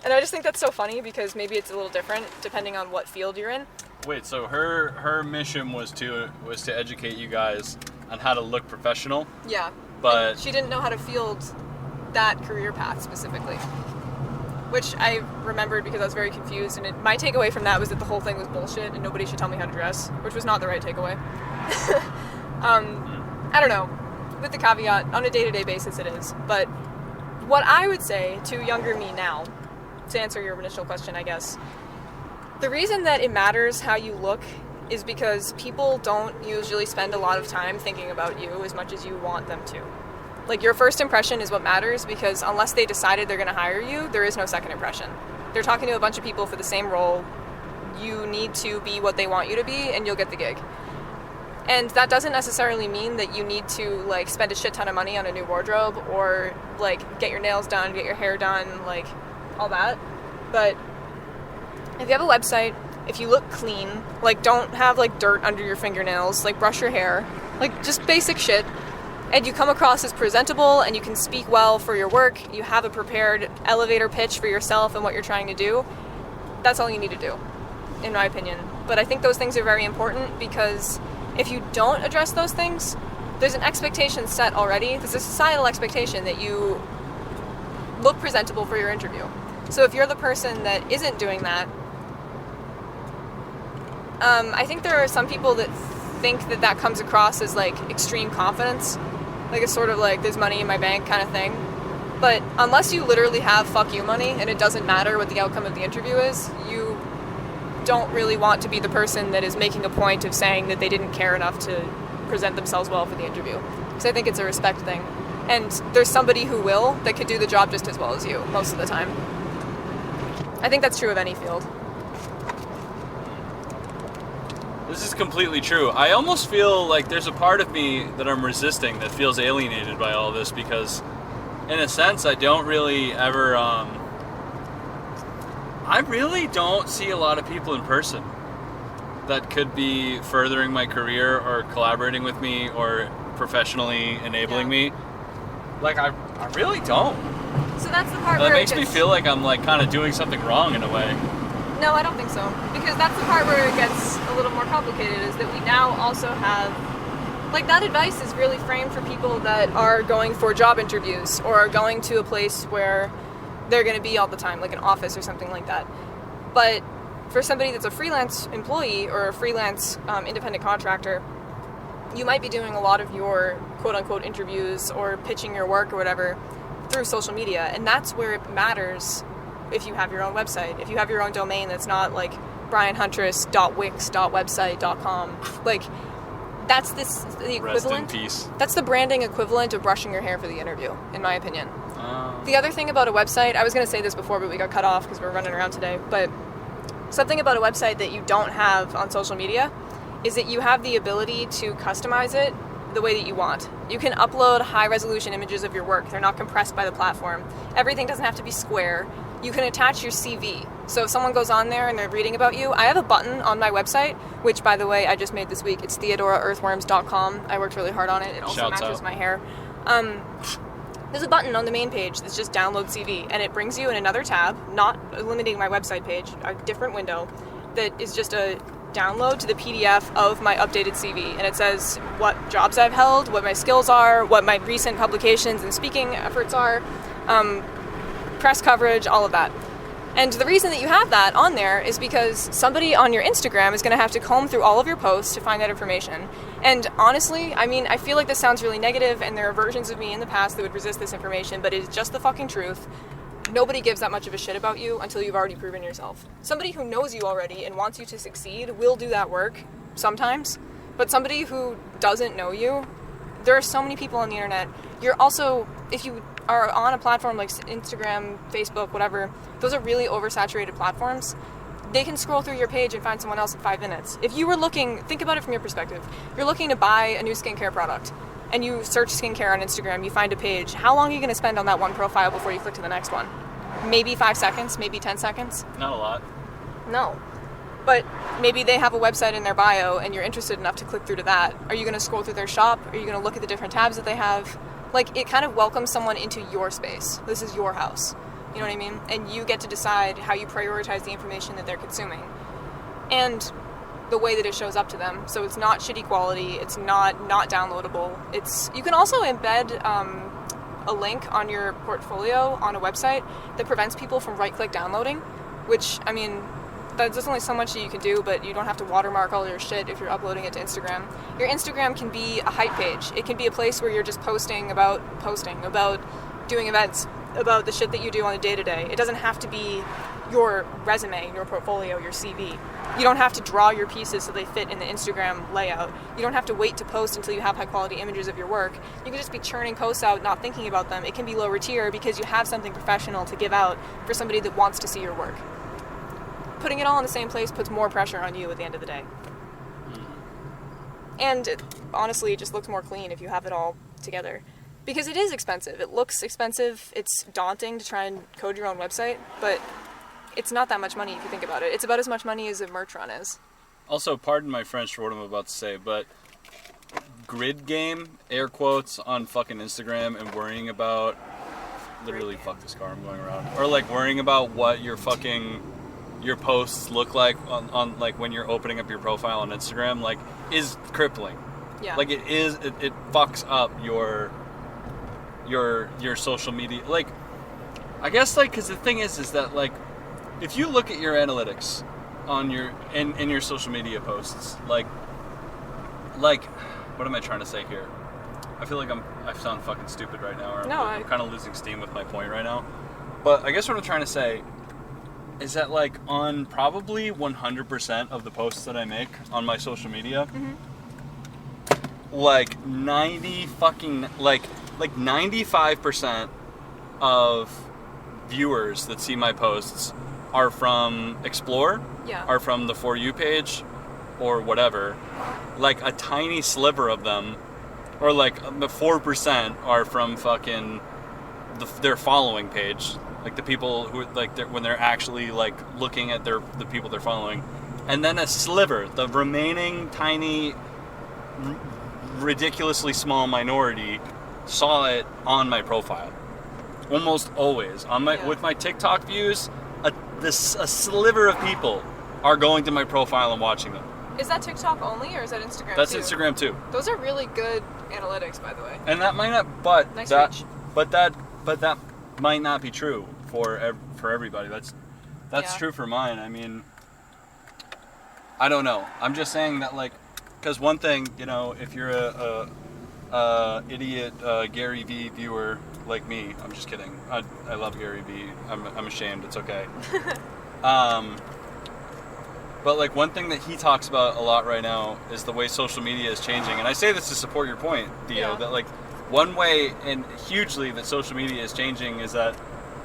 S2: And I just think that's so funny because maybe it's a little different depending on what field you're in.
S1: Wait, so her mission was to educate you guys on how to look professional,
S2: Yeah.
S1: but
S2: And she didn't know how to field that career path specifically, which I remembered because I was very confused. And my takeaway from that was that the whole thing was bullshit and nobody should tell me how to dress, which was not the right takeaway. I don't know. With the caveat, on a day-to-day basis it is. But what I would say to younger me now, to answer your initial question, I guess, the reason that it matters how you look is because people don't usually spend a lot of time thinking about you as much as you want them to. Like, your first impression is what matters, because unless they decided they're going to hire you, there is no second impression. They're talking to a bunch of people for the same role. You need to be what they want you to be, and you'll get the gig. And that doesn't necessarily mean that you need to, like, spend a shit ton of money on a new wardrobe or, like, get your nails done, get your hair done, like, all that. But if you have a website, if you look clean, like, don't have, like, dirt under your fingernails, like, brush your hair, like, just basic shit, and you come across as presentable and you can speak well for your work, you have a prepared elevator pitch for yourself and what you're trying to do, that's all you need to do, in my opinion. But I think those things are very important, because if you don't address those things, there's an expectation set already. There's a societal expectation that you look presentable for your interview. So if you're the person that isn't doing that, I think there are some people that think that that comes across as, like, extreme confidence. Like, it's sort of like, there's money in my bank kind of thing. But unless you literally have fuck you money and it doesn't matter what the outcome of the interview is, you don't really want to be the person that is making a point of saying that they didn't care enough to present themselves well for the interview. Because I think it's a respect thing. And there's somebody who will, that could do the job just as well as you, most of the time. I think that's true of any field.
S1: This is completely true. I almost feel like there's a part of me that I'm resisting that feels alienated by all this, because in a sense I don't really ever I really don't see a lot of people in person that could be furthering my career or collaborating with me or professionally enabling me. Like, I really don't.
S2: So that's the part
S1: That
S2: where
S1: makes me feel like I'm, like, kind of doing something wrong in a way.
S2: No, I don't think so. Because that's the part where it gets a little more complicated, is that we now also have, like, that advice is really framed for people that are going for job interviews or are going to a place where they're going to be all the time, like an office or something like that. But for somebody that's a freelance employee or a freelance independent contractor, you might be doing a lot of your quote-unquote interviews or pitching your work or whatever through social media, and that's where it matters. If you have your own website, if you have your own domain that's not like brianhuntress.wix.website.com, like, that's the equivalent.
S1: Rest in peace.
S2: That's the branding equivalent of brushing your hair for the interview, in my opinion. The other thing about a website, I was going to say this before, but we got cut off because we're running around today, but something about a website that you don't have on social media is that you have the ability to customize it the way that you want. You can upload high-resolution images of your work. They're not compressed by the platform. Everything doesn't have to be square. You can attach your CV. So if someone goes on there and they're reading about you, I have a button on my website, which, by the way, I just made this week. It's theodoraearthworms.com. I worked really hard on it. It also
S1: Shouts
S2: matches
S1: out.
S2: my hair. There's a button on the main page that's just download CV, and it brings you in another tab, not eliminating my website page, a different window, that is just a download to the PDF of my updated CV, and it says what jobs I've held, what my skills are, what my recent publications and speaking efforts are, press coverage, all of that. And the reason that you have that on there is because somebody on your Instagram is going to have to comb through all of your posts to find that information. And honestly, I mean, I feel like this sounds really negative, and there are versions of me in the past that would resist this information, but it is just the fucking truth. Nobody gives that much of a shit about you until you've already proven yourself. Somebody who knows you already and wants you to succeed will do that work sometimes, but somebody who doesn't know you, there are so many people on the internet. You're also, if you are on a platform like Instagram, Facebook, whatever, those are really oversaturated platforms. They can scroll through your page and find someone else in 5 minutes. If you were looking, think about it from your perspective. You're looking to buy a new skincare product, and you search skincare on Instagram, you find a page. How long are you going to spend on that one profile before you click to the next one? Maybe 5 seconds, maybe 10 seconds?
S1: Not a lot.
S2: No. But maybe they have a website in their bio and you're interested enough to click through to that. Are you going to scroll through their shop? Are you going to look at the different tabs that they have? Like, it kind of welcomes someone into your space. This is your house. You know what I mean? And you get to decide how you prioritize the information that they're consuming. And the way that it shows up to them. So it's not shitty quality, it's not downloadable. You can also embed a link on your portfolio on a website that prevents people from right-click downloading, which, I mean, there's only so much that you can do, but you don't have to watermark all your shit if you're uploading it to Instagram. Your Instagram can be a hype page. It can be a place where you're just posting, about doing events, about the shit that you do on a day-to-day. It doesn't have to be your resume, your portfolio, your CV. You don't have to draw your pieces so they fit in the Instagram layout. You don't have to wait to post until you have high quality images of your work. You can just be churning posts out, not thinking about them. It can be lower tier because you have something professional to give out for somebody that wants to see your work. Putting it all in the same place puts more pressure on you at the end of the day. And honestly, it just looks more clean if you have it all together. Because it is expensive. It looks expensive. It's daunting to try and code your own website, but it's not that much money if you think about it. It's about as much money as a merch run is.
S1: Also, pardon my French for what I'm about to say, but grid game, air quotes, on fucking Instagram and worrying about, literally fuck this car I'm going around, or like worrying about what your posts look like on like when you're opening up your profile on Instagram, like, is crippling.
S2: Yeah.
S1: Like it fucks up your social media. Like, I guess, like, because the thing is that, like, if you look at your analytics on your in your social media posts, like what am I trying to say here? I feel like I sound fucking stupid right now, or I'm kind of losing steam with my point right now. But I guess what I'm trying to say is that, like, on probably 100% of the posts that I make on my social media, like 95% of viewers that see my posts are from Explore, are from the For You page, or whatever. Like a tiny sliver of them, or like the 4%, are from fucking their following page. Like the people who, like, when they're actually like looking at the people they're following, and then a sliver, the remaining tiny, ridiculously small minority, saw it on my profile. Almost always on my with my TikTok views, a sliver of people are going to my profile and watching them.
S2: Is that TikTok only, or is that Instagram
S1: That's
S2: too?
S1: Instagram too.
S2: Those are really good analytics, by the way.
S1: And that might not, but
S2: nice
S1: that,
S2: reach.
S1: but that might not be true for everybody. That's true for mine. I mean, I don't know. I'm just saying that, like, because one thing, you know, if you're a idiot Gary Vee viewer like me, I'm just kidding. I love Gary Vee. I'm ashamed. It's okay. But, like, one thing that he talks about a lot right now is the way social media is changing. And I say this to support your point, Theo, that, like, one way, and hugely, that social media is changing is that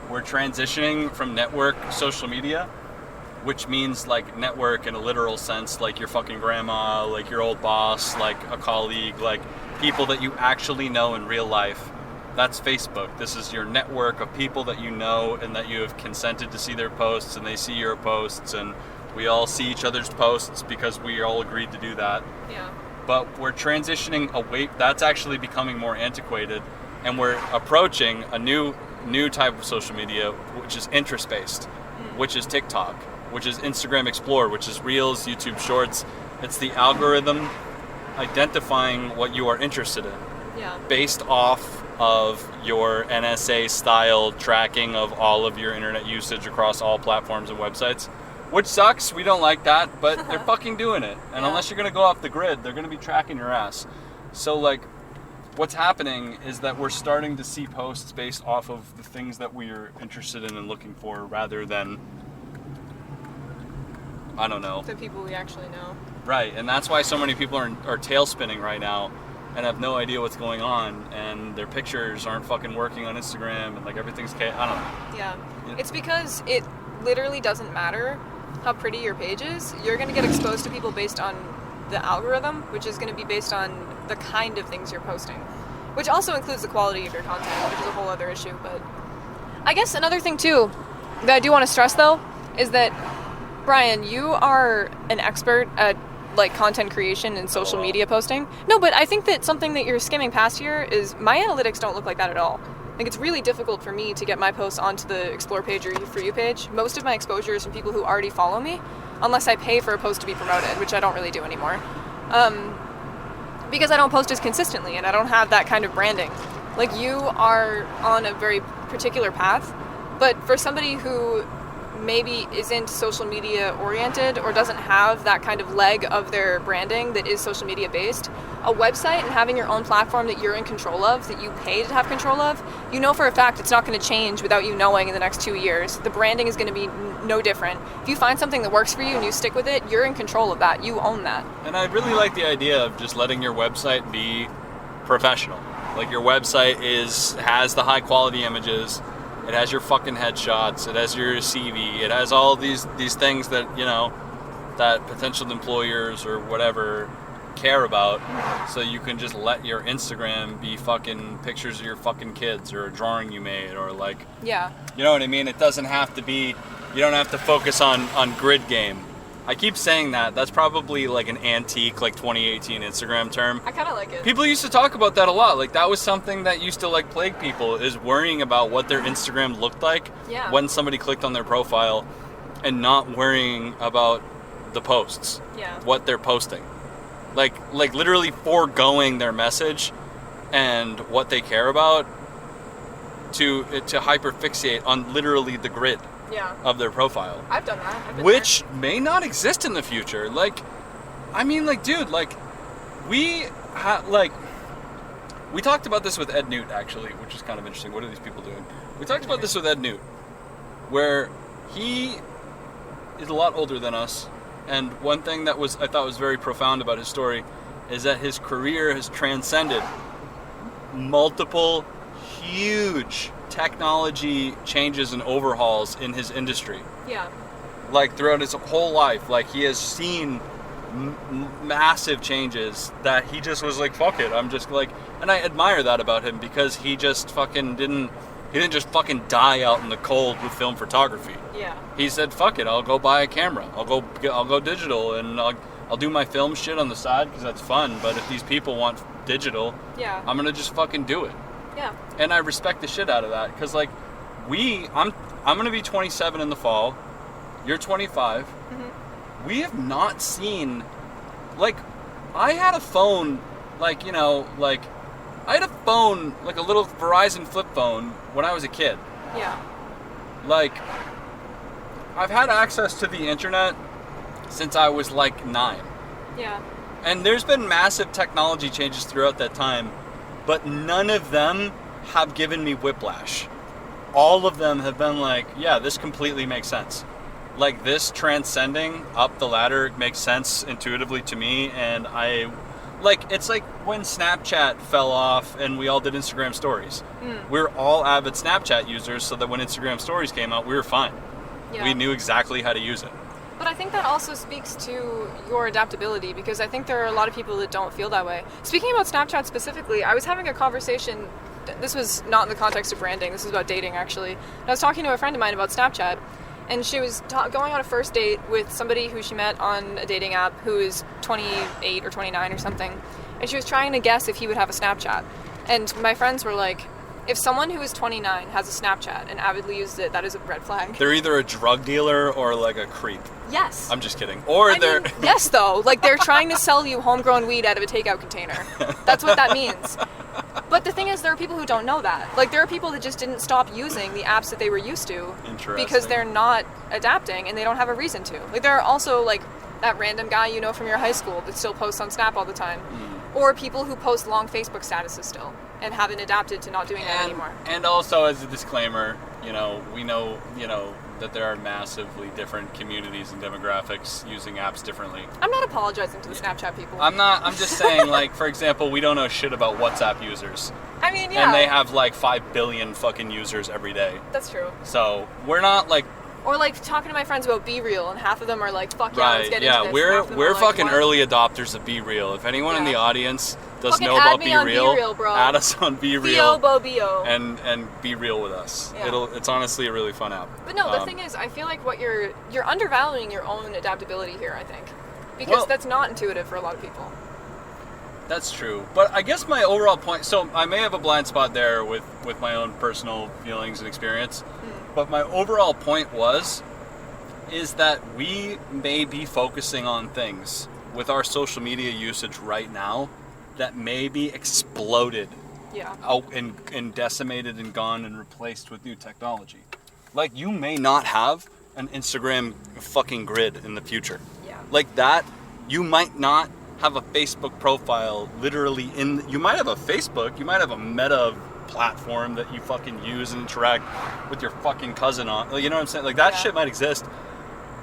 S1: we're transitioning from network social media, which means, like, network in a literal sense, like your fucking grandma, like your old boss, like a colleague, like people that you actually know in real life. That's Facebook. This is your network of people that you know and that you have consented to see their posts, and they see your posts, and we all see each other's posts because we all agreed to do that.
S2: Yeah.
S1: But we're transitioning away. That's actually becoming more antiquated, and we're approaching a new type of social media, which is interest-based, which is TikTok, which is Instagram Explore, which is Reels, YouTube Shorts. It's the algorithm identifying what you are interested in, based off of your NSA-style tracking of all of your internet usage across all platforms and websites. Which sucks, we don't like that, but they're fucking doing it. And unless you're gonna go off the grid, they're gonna be tracking your ass. So, like, what's happening is that we're starting to see posts based off of the things that we're interested in and looking for, rather than, I don't know,
S2: the people we actually know.
S1: Right, and that's why so many people are tail spinning right now and have no idea what's going on, and their pictures aren't fucking working on Instagram, and, like, everything's I don't know.
S2: Yeah. It's because it literally doesn't matter how pretty your page is. You're going to get exposed to people based on the algorithm, which is going to be based on the kind of things you're posting, which also includes the quality of your content, which is a whole other issue. But I guess another thing too that I do want to stress, though, is that, Brian, you are an expert at, like, content creation and social media posting. No, but I think that something that you're skimming past here is my analytics don't look like that at all. Like, it's really difficult for me to get my posts onto the Explore page or For You page. Most of my exposure is from people who already follow me, unless I pay for a post to be promoted, which I don't really do anymore. Because I don't post as consistently, and I don't have that kind of branding. Like, you are on a very particular path, but for somebody who maybe isn't social media oriented or doesn't have that kind of leg of their branding that is social media based, A website and having your own platform that you're in control of, that you pay to have control of, you know for a fact it's not going to change without you knowing in the next 2 years. The branding is going to be no different. If you find something that works for you and you stick with it, you're in control of that. You own that.
S1: And I really like the idea of just letting your website be professional. Like your website has the high quality images, it has your fucking headshots, it has your CV, it has all these things that, you know, that potential employers or whatever care about, so you can just let your Instagram be fucking pictures of your fucking kids or a drawing you made, or like,
S2: Yeah.
S1: you know what I mean? It doesn't have to be, you don't have to focus on grid game. I keep saying that. That's probably like an antique, like 2018 Instagram term.
S2: I kind of like it.
S1: People used to talk about that a lot. Like that was something that used to like plague people, is worrying about what their Instagram looked like
S2: Yeah.
S1: when somebody clicked on their profile, and not worrying about the posts,
S2: Yeah.
S1: what they're posting. Like literally foregoing their message and what they care about to hyperfixate on literally the grid
S2: Yeah.
S1: of their profile,
S2: I've done that. I've been
S1: which may not exist in the future. Like, I mean, like, dude, like, we talked about this with Ed Newt, actually, which is kind of interesting. What are these people doing? We talked about this with Ed Newt, where he is a lot older than us, and one thing that I thought was very profound about his story is that his career has transcended multiple huge technology changes and overhauls in his industry.
S2: Yeah.
S1: Like throughout his whole life, like he has seen massive changes that he just was like, fuck it, I'm just like, and I admire that about him, because he just fucking didn't just fucking die out in the cold with film photography.
S2: Yeah.
S1: He said, fuck it, I'll go buy a camera, I'll go digital, and I'll do my film shit on the side because that's fun, but if these people want digital,
S2: Yeah.
S1: I'm gonna just fucking do it.
S2: Yeah.
S1: And I respect the shit out of that, because like I'm gonna be 27 in the fall, you're 25. We have not seen, like, I had a phone, like, you know, like, I had a phone, like a little Verizon flip phone when I was a kid.
S2: Yeah.
S1: Like, I've had access to the internet since I was like 9.
S2: Yeah.
S1: And there's been massive technology changes throughout that time, but none of them have given me whiplash. All of them have been like, yeah, this completely makes sense. Like, this transcending up the ladder makes sense intuitively to me, and it's like when Snapchat fell off and we all did Instagram stories. We're all avid Snapchat users, so that when Instagram stories came out, we were fine.
S2: Yeah.
S1: We knew exactly how to use it.
S2: But I think that also speaks to your adaptability, because I think there are a lot of people that don't feel that way. Speaking about Snapchat specifically, I was having a conversation, this was not in the context of branding, this was about dating actually. And I was talking to a friend of mine about Snapchat, and she was going on a first date with somebody who she met on a dating app who is 28 or 29 or something. And she was trying to guess if he would have a Snapchat. And my friends were like, if someone who is 29 has a Snapchat and avidly uses it, that is a red flag.
S1: They're either a drug dealer or like a creep.
S2: Yes.
S1: I'm just kidding. Or
S2: I
S1: they're...
S2: mean, yes, though. Like, they're trying to sell you homegrown weed out of a takeout container. That's what that means. But the thing is, there are people who don't know that. Like, there are people that just didn't stop using the apps that they were used to because they're not adapting and they don't have a reason to. Like, there are also, like, that random guy you know from your high school that still posts on Snap all the time. Or people who post long Facebook statuses still and haven't adapted to not doing that anymore.
S1: And also, as a disclaimer, we know, that there are massively different communities and demographics using apps differently.
S2: I'm not apologizing to the Snapchat people.
S1: I'm just saying, like, for example, we don't know shit about WhatsApp users.
S2: I mean, yeah.
S1: And they have, like, 5 billion fucking users every day.
S2: That's true.
S1: So, we're not, like...
S2: Or, like, talking to my friends about Be Real, and half of them are like, fuck yeah, let's get into this.
S1: We're fucking early adopters of Be Real. If anyone in the audience does
S2: fucking
S1: know
S2: add
S1: about
S2: me
S1: Be
S2: on
S1: Real,
S2: Be Real, bro.
S1: add us on Be Real.
S2: Theo Bo-Bio.
S1: And be real with us.
S2: Yeah.
S1: It's honestly a really fun app.
S2: But no, the thing is, I feel like what you're undervaluing your own adaptability here, I think. Because that's not intuitive for a lot of people.
S1: That's true. But I guess my overall point, so I may have a blind spot there with my own personal feelings and experience, but my overall point is that we may be focusing on things with our social media usage right now that may be exploded out and decimated and gone and replaced with new technology. Like, you may not have an Instagram fucking grid in the future.
S2: Yeah.
S1: Like that, you might not have a Facebook profile literally you might have a Facebook, you might have a Meta platform that you fucking use and interact with your fucking cousin on. You know what I'm saying? Like that shit might exist.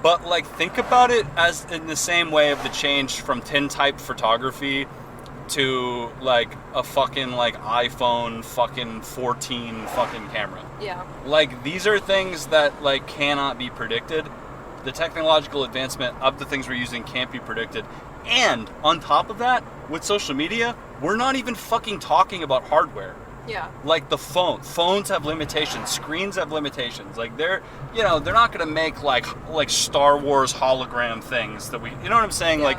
S1: But like think about it as in the same way of the change from tintype photography to like a fucking like iPhone fucking 14 fucking camera.
S2: Yeah.
S1: Like these are things that like cannot be predicted. The technological advancement of the things we're using can't be predicted. And on top of that, with social media, we're not even fucking talking about hardware.
S2: Yeah.
S1: Like the phones have limitations, screens have limitations. Like they're not gonna make like Star Wars hologram things that you know what I'm saying?
S2: Yeah.
S1: Like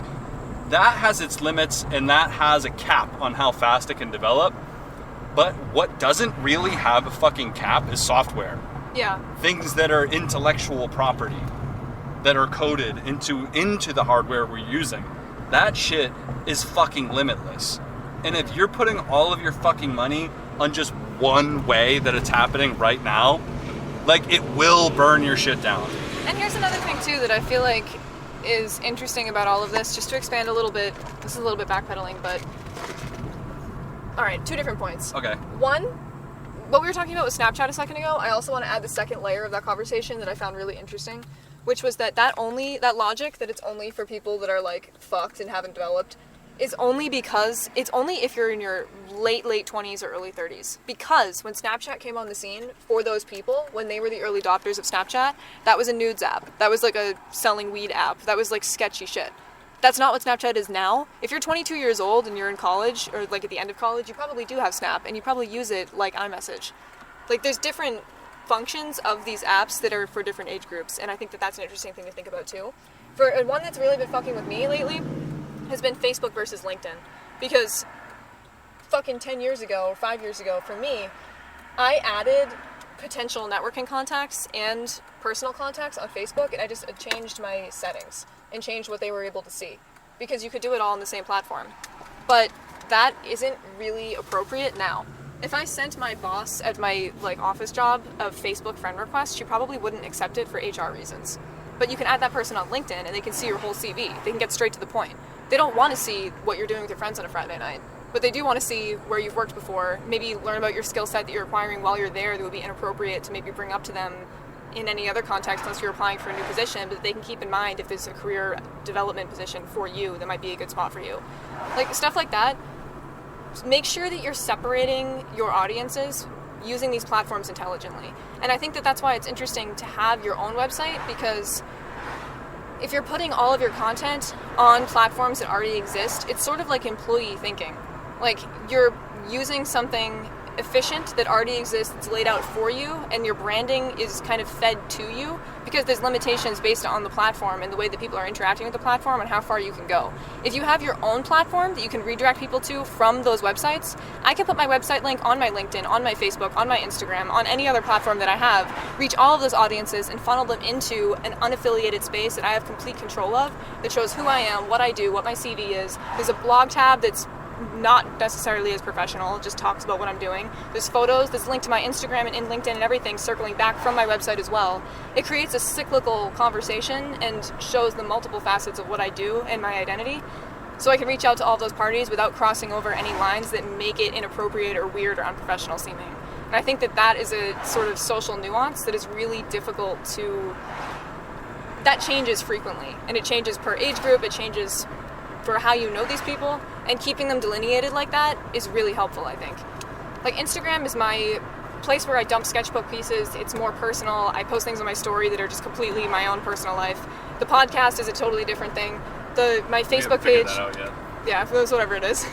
S1: that has its limits and that has a cap on how fast it can develop. But what doesn't really have a fucking cap is software.
S2: Yeah.
S1: Things that are intellectual property that are coded into the hardware we're using. That shit is fucking limitless. And if you're putting all of your fucking money on just one way that it's happening right now, like it will burn your shit down.
S2: And here's another thing too that I feel like is interesting about all of this, just to expand a little bit. This is a little bit backpedaling, but all right, 2 different points.
S1: Okay.
S2: One, what we were talking about with Snapchat a second ago, I also want to add the second layer of that conversation that I found really interesting, which was that logic that it's only for people that are like fucked and haven't developed is only because it's only if you're in your late 20s or early 30s. Because when Snapchat came on the scene, for those people, when they were the early adopters of Snapchat, that was a nudes app. That was like a selling weed app. That was like sketchy shit. That's not what Snapchat is now. If you're 22 years old and you're in college, or like at the end of college, you probably do have Snap, and you probably use it like iMessage. Like there's different functions of these apps that are for different age groups, and I think that that's an interesting thing to think about too. For one that's really been fucking with me lately has been Facebook versus LinkedIn, because fucking 10 years ago or 5 years ago for me, I added potential networking contacts and personal contacts on Facebook, and I just changed my settings and changed what they were able to see, because you could do it all on the same platform. But that isn't really appropriate now. If I sent my boss at my office job a Facebook friend request, she probably wouldn't accept it for HR reasons. But you can add that person on LinkedIn and they can see your whole CV. They can get straight to the point. They don't want to see what you're doing with your friends on a Friday night, but they do want to see where you've worked before, maybe learn about your skill set that you're acquiring while you're there that would be inappropriate to maybe bring up to them in any other context unless you're applying for a new position, but they can keep in mind if there's a career development position for you that might be a good spot for you. Like stuff like that. Make sure that you're separating your audiences using these platforms intelligently. And I think that that's why it's interesting to have your own website, because if you're putting all of your content on platforms that already exist, it's sort of like employee thinking. Like you're using something efficient that already exists, it's laid out for you, and your branding is kind of fed to you because there's limitations based on the platform and the way that people are interacting with the platform and how far you can go. If you have your own platform that you can redirect people to from those websites, I can put my website link on my LinkedIn, on my Facebook, on my Instagram, on any other platform that I have, reach all of those audiences and funnel them into an unaffiliated space that I have complete control of, that shows who I am, what I do, what my CV is. There's a blog tab that's not necessarily as professional, just talks about what I'm doing. There's photos, there's a link to my Instagram and in LinkedIn and everything circling back from my website as well. It creates a cyclical conversation and shows the multiple facets of what I do and my identity. So I can reach out to all those parties without crossing over any lines that make it inappropriate or weird or unprofessional seeming. And I think that that is a sort of social nuance that is really difficult to... That changes frequently, and it changes per age group, it changes for how you know these people, and keeping them delineated like that is really helpful, I think. Like Instagram is my place where I dump sketchbook pieces. It's more personal. I post things on my story that are just completely my own personal life. The podcast is a totally different thing. My Facebook page...
S1: That out yet.
S2: Yeah, for those, whatever it is.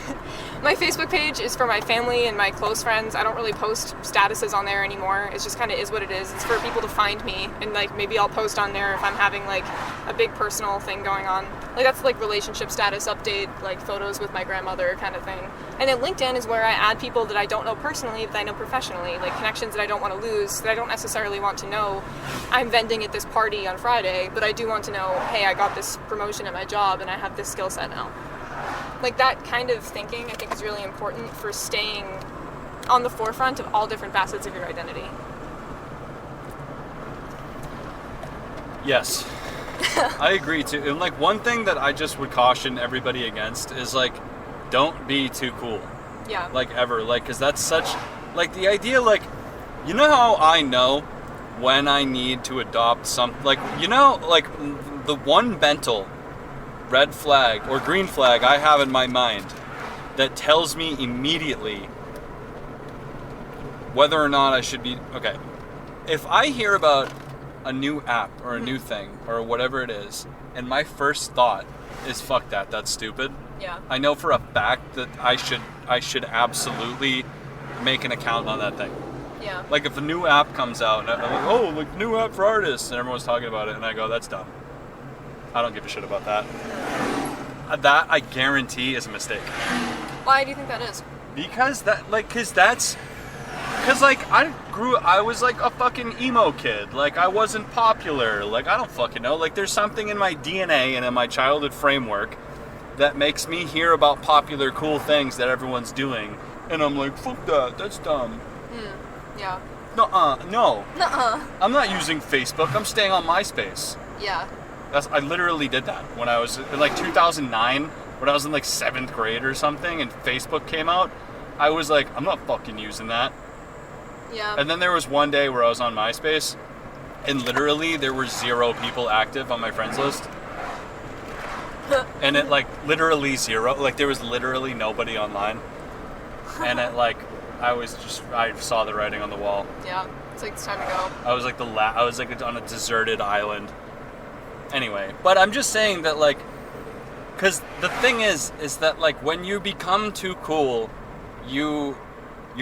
S2: My Facebook page is for my family and my close friends. I don't really post statuses on there anymore. It just kind of is what it is. It's for people to find me, and maybe I'll post on there if I'm having a big personal thing going on. That's relationship status update, photos with my grandmother kind of thing. And then LinkedIn is where I add people that I don't know personally, that I know professionally, connections that I don't want to lose, that I don't necessarily want to know. I'm vending at this party on Friday, but I do want to know, hey, I got this promotion at my job and I have this skill set now. That kind of thinking, I think, is really important for staying on the forefront of all different facets of your identity.
S1: Yes. I agree too. And like one thing that I just would caution everybody against is like, don't be too cool.
S2: Yeah.
S1: Like ever. Like, cause that's such, like the idea, like, you know how I know when I need to adopt like, you know, like the one mental red flag or green flag I have in my mind that tells me immediately whether or not I should be, okay. If I hear about a new app or a new thing or whatever it is, and my first thought is fuck that, that's stupid.
S2: Yeah.
S1: I know for a fact that I should absolutely make an account on that thing.
S2: Yeah.
S1: Like if a new app comes out and I'm like, oh, like new app for artists, and everyone's talking about it, and I go, that's dumb. I don't give a shit about that. That I guarantee is a mistake.
S2: Why do you think that is?
S1: Because I was like a fucking emo kid. Like I wasn't popular. Like I don't fucking know. Like there's something in my DNA and in my childhood framework that makes me hear about popular cool things that everyone's doing. And I'm like, fuck that, that's dumb.
S2: Yeah.
S1: No.
S2: Nuh-uh.
S1: I'm not using Facebook, I'm staying on MySpace.
S2: Yeah.
S1: I literally did that when I was in like 2009, when I was in like 7th grade or something, and Facebook came out. I was like, I'm not fucking using that.
S2: Yeah.
S1: And then there was one day where I was on MySpace, and literally there were 0 people active on my friends list. And it like literally 0, like there was literally nobody online. And it like, I saw the writing on the wall.
S2: Yeah. It's like, it's time to go.
S1: I was like I was like on a deserted island. Anyway, but I'm just saying that like, because the thing is that like when you become too cool, you're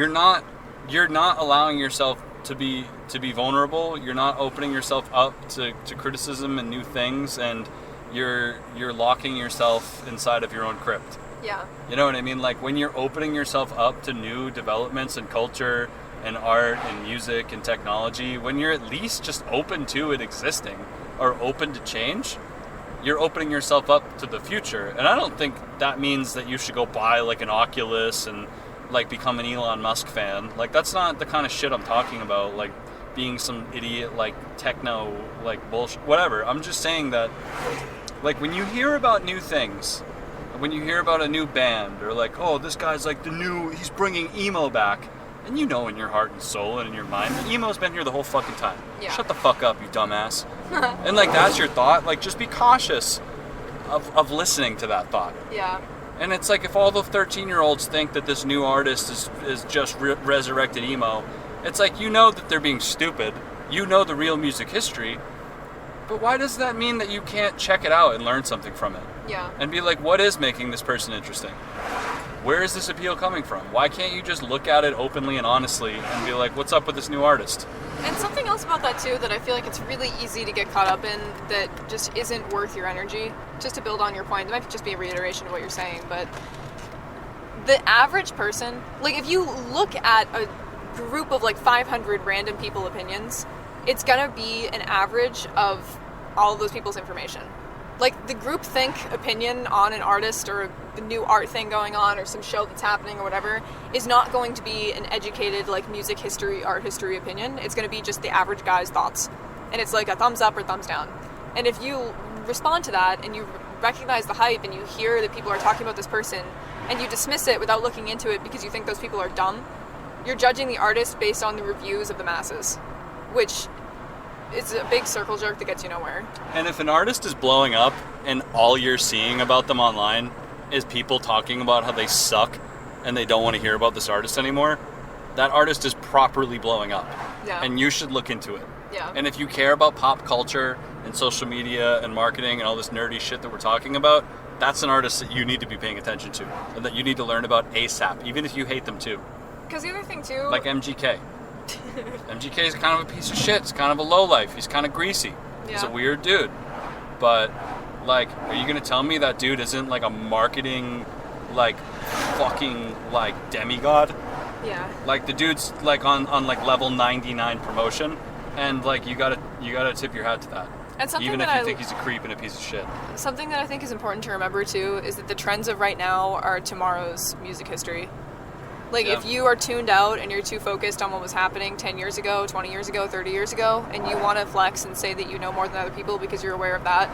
S1: not allowing yourself to be vulnerable. You're not opening yourself up to criticism and new things, and you're locking yourself inside of your own crypt.
S2: Yeah.
S1: You know what I mean? Like when you're opening yourself up to new developments in culture and art and music and technology, when you're at least just open to it existing or open to change, you're opening yourself up to the future. And I don't think that means that you should go buy like an Oculus and like become an Elon Musk fan. Like that's not the kind of shit I'm talking about, like being some idiot like techno like bullshit, whatever. I'm just saying that like when you hear about new things, when you hear about a new band, or like, oh, this guy's like he's bringing emo back, and you know in your heart and soul and in your mind that emo's been here the whole fucking time.
S2: Yeah.
S1: Shut the fuck up, you dumbass. And like that's your thought, like just be cautious of listening to that thought.
S2: Yeah.
S1: And it's like if all the 13-year-olds think that this new artist is just resurrected emo, it's like you know that they're being stupid, you know the real music history, but why does that mean that you can't check it out and learn something from it?
S2: Yeah.
S1: And be like, what is making this person interesting? Where is this appeal coming from? Why can't you just look at it openly and honestly and be like, what's up with this new artist?
S2: And something else about that too that I feel like it's really easy to get caught up in that just isn't worth your energy. Just to build on your point, it might just be a reiteration of what you're saying, but the average person, like if you look at a group of like 500 random people opinions, it's gonna be an average of all of those people's information. Like the groupthink opinion on an artist or the new art thing going on or some show that's happening or whatever is not going to be an educated like music history, art history opinion. It's going to be just the average guy's thoughts. And it's like a thumbs up or thumbs down. And if you respond to that and you recognize the hype and you hear that people are talking about this person and you dismiss it without looking into it because you think those people are dumb, you're judging the artist based on the reviews of the masses, which it's a big circle jerk that gets you nowhere.
S1: And if an artist is blowing up and all you're seeing about them online is people talking about how they suck and they don't want to hear about this artist anymore, that artist is properly blowing up.
S2: Yeah.
S1: And you should look into it.
S2: Yeah.
S1: And if you care about pop culture and social media and marketing and all this nerdy shit that we're talking about, that's an artist that you need to be paying attention to and that you need to learn about ASAP, even if you hate them too.
S2: Because the other thing too...
S1: Like MGK. MGK is kind of a piece of shit. It's kind of a lowlife. He's kind of greasy.
S2: Yeah.
S1: He's a weird dude. But, like, are you going to tell me that dude isn't, like, a marketing, like, fucking, like, demigod?
S2: Yeah.
S1: Like, the dude's, like, on like, level 99 promotion. And, like, you gotta tip your hat to that.
S2: And something
S1: even
S2: that
S1: if you think he's a creep and a piece of shit.
S2: Something that I think is important to remember, too, is that the trends of right now are tomorrow's music history. Like,
S1: Yeah.
S2: if you are tuned out and you're too focused on what was happening 10 years ago, 20 years ago, 30 years ago, and you want to flex and say that you know more than other people because you're aware of that,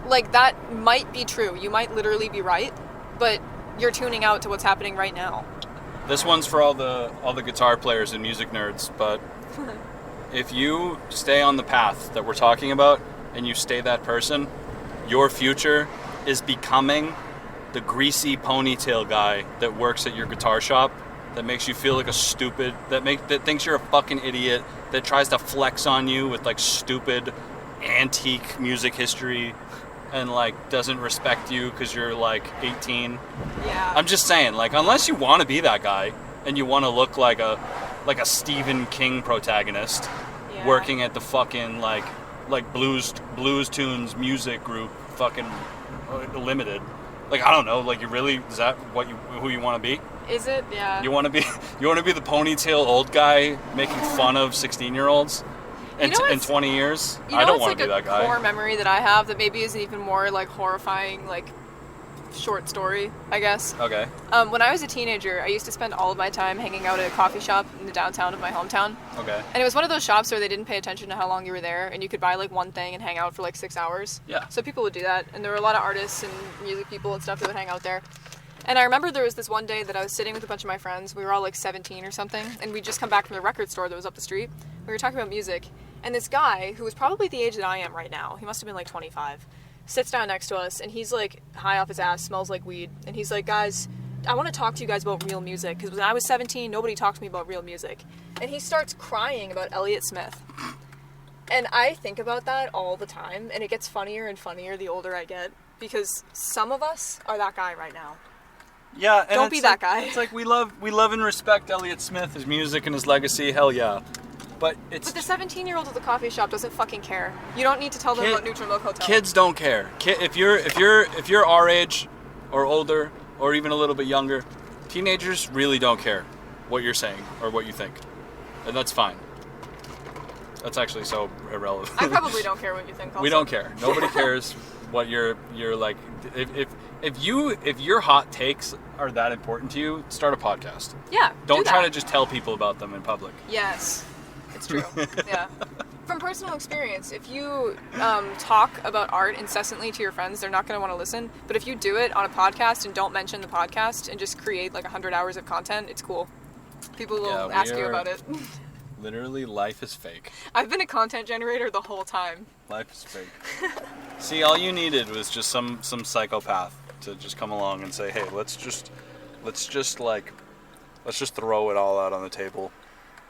S2: like, that might be true. You might literally be right, but you're tuning out to what's happening right now.
S1: This one's for all the guitar players and music nerds, but if you stay on the path that we're talking about and you stay that person, your future is becoming the greasy ponytail guy that works at your guitar shop, that makes you feel like a stupid, that thinks you're a fucking idiot, that tries to flex on you with like stupid antique music history and like doesn't respect you because you're like 18.
S2: Yeah.
S1: I'm just saying, like, unless you want to be that guy and you want to look like a Stephen King protagonist
S2: Yeah.
S1: working at the fucking like Blues Tunes music group fucking limited. Like, I don't know, like, is that who you want to be?
S2: Is it? Yeah.
S1: You want to be the ponytail old guy making fun of 16-year-olds in 20 years? I don't want to be that guy.
S2: It's like a core memory that I have that maybe is even more like horrifying, like short story, I guess.
S1: Okay.
S2: When I was a teenager, I used to spend all of my time hanging out at a coffee shop in the downtown of my hometown.
S1: Okay.
S2: And it was one of those shops where they didn't pay attention to how long you were there, and you could buy like one thing and hang out for like 6 hours.
S1: Yeah.
S2: So people would do that, and there were a lot of artists and music people and stuff that would hang out there. And I remember there was this one day that I was sitting with a bunch of my friends. We were all like 17 or something, and we'd just come back from the record store that was up the street. We were talking about music, and this guy, who was probably the age that I am right now, he must have been like 25, sits down next to us, and he's like high off his ass, smells like weed, and he's like, guys, I want to talk to you guys about real music, because when I was 17, nobody talked to me about real music. And he starts crying about Elliott Smith. And I think about that all the time, and it gets funnier and funnier the older I get, because some of us are that guy right now.
S1: Yeah, and
S2: Don't be that guy.
S1: It's like we love and respect Elliott Smith, his music and his legacy, hell yeah. But
S2: But the 17-year-old at the coffee shop doesn't fucking care. You don't need to tell them about Neutral Milk Hotel.
S1: Kids don't care. If you're our age or older or even a little bit younger, teenagers really don't care what you're saying or what you think. And that's fine. That's actually so irrelevant.
S2: I probably don't care what you think also.
S1: We don't care. Nobody cares what you're like. If your hot takes are that important to you, start a podcast.
S2: Yeah,
S1: Don't
S2: do
S1: try
S2: that.
S1: to just tell people about them in public.
S2: Yes, it's true. Yeah. From personal experience, if you talk about art incessantly to your friends, they're not going to want to listen. But if you do it on a podcast and don't mention the podcast and just create like 100 hours of content, it's cool. People will ask you about it.
S1: Literally, life is fake.
S2: I've been a content generator the whole time.
S1: Life is fake. See, all you needed was just some psychopath to just come along and say, "Hey, let's just throw it all out on the table.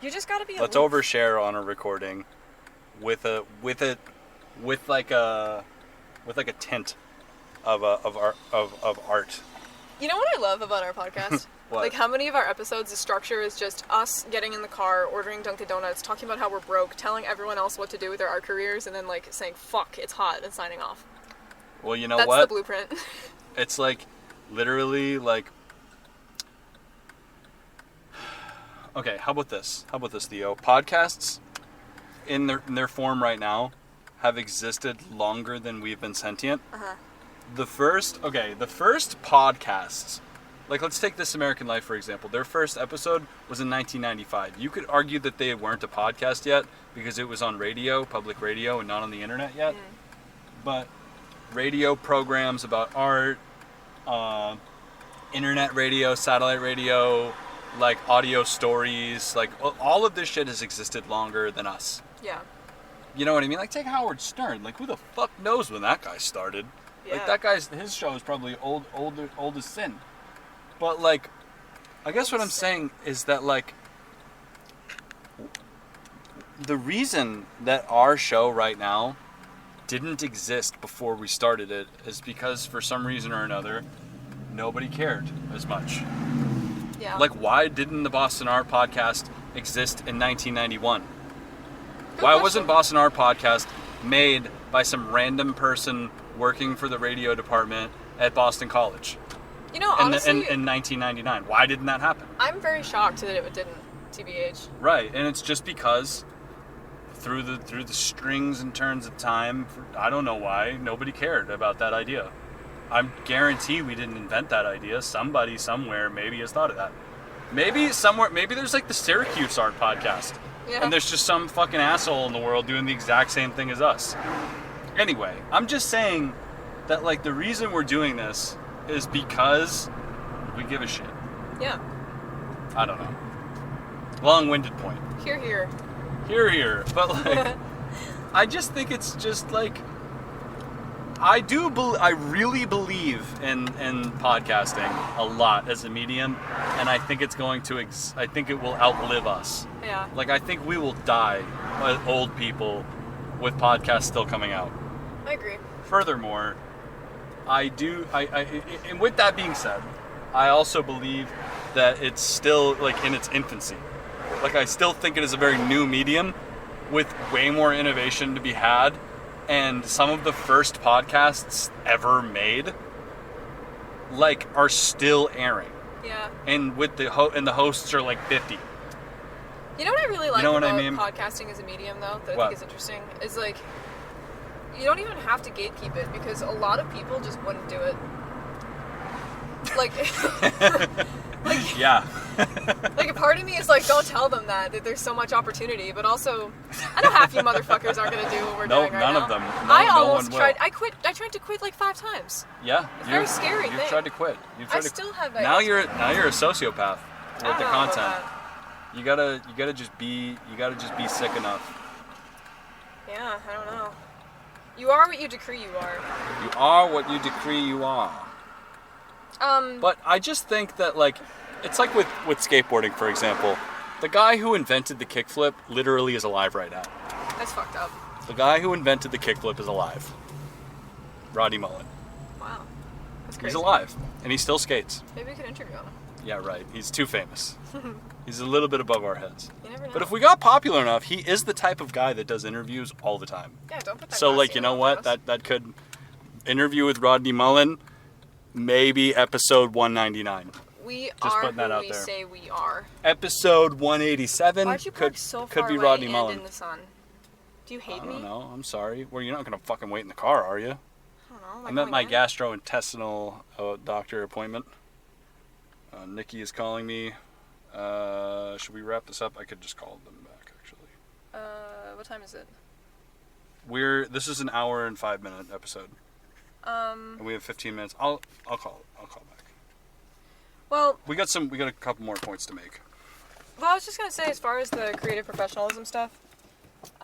S2: You just gotta be.
S1: Let's overshare on a recording, with like a tint of art."
S2: You know what I love about our podcast?
S1: What?
S2: Like how many of our episodes, the structure is just us getting in the car, ordering Dunkin' Donuts, talking about how we're broke, telling everyone else what to do with their art careers, and then like saying "fuck, it's hot" and signing off.
S1: Well, you know
S2: That's
S1: what?
S2: the blueprint.
S1: It's like, literally, like... Okay, how about this, Theo? Podcasts, in their form right now, have existed longer than we've been sentient.
S2: Uh-huh.
S1: The first podcasts, like let's take This American Life, for example. Their first episode was in 1995. You could argue that they weren't a podcast yet because it was on radio, public radio, and not on the internet yet. But radio programs about art, internet radio, satellite radio, like audio stories, like all of this shit has existed longer than us.
S2: Yeah.
S1: You know what I mean? Like take Howard Stern. Like who the fuck knows when that guy started?
S2: Yeah.
S1: Like his show is probably old as sin. But like, I guess what I'm saying is that like, the reason that our show right now didn't exist before we started it is because for some reason or another, nobody cared as much.
S2: Yeah.
S1: Like, why didn't the Boston Art Podcast exist in 1991?
S2: Good
S1: Why
S2: question.
S1: wasn't Boston Art Podcast made by some random person working for the radio department at Boston College
S2: You know,
S1: in
S2: honestly,
S1: 1999? Why didn't that happen?
S2: I'm very shocked that it didn't. TBH.
S1: Right, and it's just because through the strings and turns of time, I don't know why, nobody cared about that idea. I guarantee we didn't invent that idea. Somebody somewhere maybe has thought of that. Maybe there's like the Syracuse Art Podcast.
S2: Yeah.
S1: And there's just some fucking asshole in the world doing the exact same thing as us. Anyway, I'm just saying that like the reason we're doing this is because we give a shit.
S2: Yeah.
S1: I don't know. Long-winded point.
S2: Here.
S1: Here. But like, I just think it's just like, I really believe in podcasting a lot as a medium, and I think it's going to, I think it will outlive us.
S2: Yeah.
S1: Like, I think we will die as old people with podcasts still coming out.
S2: I agree.
S1: Furthermore, and with that being said, I also believe that it's still like in its infancy. Like, I still think it is a very new medium with way more innovation to be had. And some of the first podcasts ever made, like, are still airing.
S2: Yeah.
S1: And with the the hosts are like 50.
S2: You know what I really like
S1: You know what
S2: about
S1: I mean?
S2: podcasting as a medium, though, that I
S1: What?
S2: think is interesting, is like, you don't even have to gatekeep it, because a lot of people just wouldn't do it. Like,
S1: Yeah.
S2: like a part of me is like, don't tell them that there's so much opportunity, but also, I know half you motherfuckers aren't gonna do what we're
S1: No,
S2: doing right
S1: none
S2: now.
S1: of them.
S2: I
S1: No
S2: almost
S1: one will.
S2: tried. I tried to quit like 5 times.
S1: Yeah.
S2: It's a very scary
S1: You've
S2: thing.
S1: tried to quit. You've
S2: I
S1: tried to
S2: still have
S1: Now
S2: ideas.
S1: you're a sociopath
S2: I
S1: with
S2: don't
S1: the
S2: know about
S1: content.
S2: that.
S1: You gotta just be sick enough.
S2: Yeah, I don't know. You are what you decree you are.
S1: You are what you decree you are. But I just think that, like, it's like with skateboarding, for example. The guy who invented the kickflip literally is alive right now.
S2: That's fucked up.
S1: The guy who invented the kickflip is alive. Roddy Mullen.
S2: Wow. That's crazy.
S1: He's alive, and he still skates.
S2: Maybe we could interview him.
S1: Yeah, right. He's too famous. He's a little bit above our heads.
S2: You never know.
S1: But if we got popular enough, he is the type of guy that does interviews all the time.
S2: Yeah, don't put that
S1: So,
S2: glass
S1: like, you
S2: ceiling
S1: know
S2: on
S1: what?
S2: us.
S1: That could interview with Rodney Mullen, maybe episode 199.
S2: We
S1: Just
S2: are
S1: putting that
S2: who
S1: out
S2: we
S1: there.
S2: say we are.
S1: Episode 187
S2: Why'd you park
S1: could
S2: so
S1: could
S2: far
S1: be
S2: away
S1: Rodney
S2: and
S1: Mullen.
S2: in the sun? Do you hate
S1: I
S2: me?
S1: don't know. I'm sorry. Well, you're not gonna fucking wait in the car, are you?
S2: I don't know.
S1: I'm at my gastrointestinal doctor appointment. Nikki is calling me. Should we wrap this up? I could just call them back, actually.
S2: What time is it?
S1: This is an hour and 5-minute episode, and we have 15 minutes. I'll call back.
S2: Well,
S1: We got a couple more points to make.
S2: I was just gonna say, as far as the creative professionalism stuff,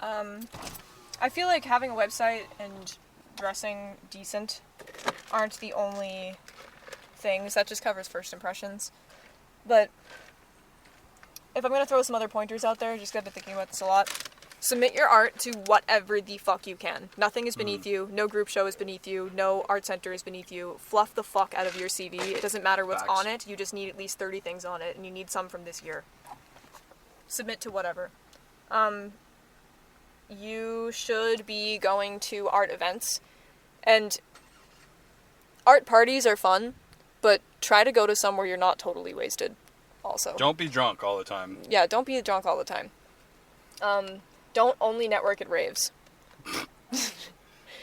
S2: I feel like having a website and dressing decent aren't the only things. That just covers first impressions. But if I'm gonna throw some other pointers out there, just 'cause I've been thinking about this a lot. Submit your art to whatever the fuck you can. Nothing is beneath you. No group show is beneath you. No art center is beneath you. Fluff the fuck out of your CV. It doesn't matter what's
S1: Facts.
S2: on it. You just need at least 30 things on it, and you need some from this year. Submit to whatever. You should be going to art events, and art parties are fun, but try to go to some where you're not totally wasted also.
S1: Don't be drunk all the time.
S2: Yeah, don't be drunk all the time. Don't only network at raves.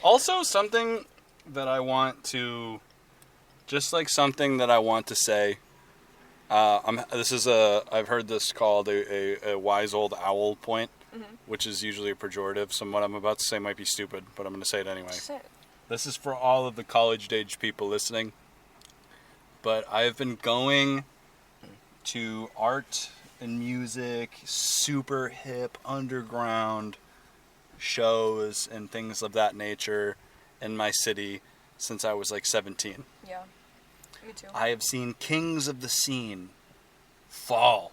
S1: Also, something that I want to say. I've heard this called a wise old owl point, which is usually a pejorative. So what I'm about to say might be stupid, but I'm going to say it anyway.
S2: Shit.
S1: This is for all of the college-age people listening. But I've been going to art and music, super hip, underground shows and things of that nature in my city since I was like 17.
S2: Yeah. Me too.
S1: I have seen kings of the scene fall,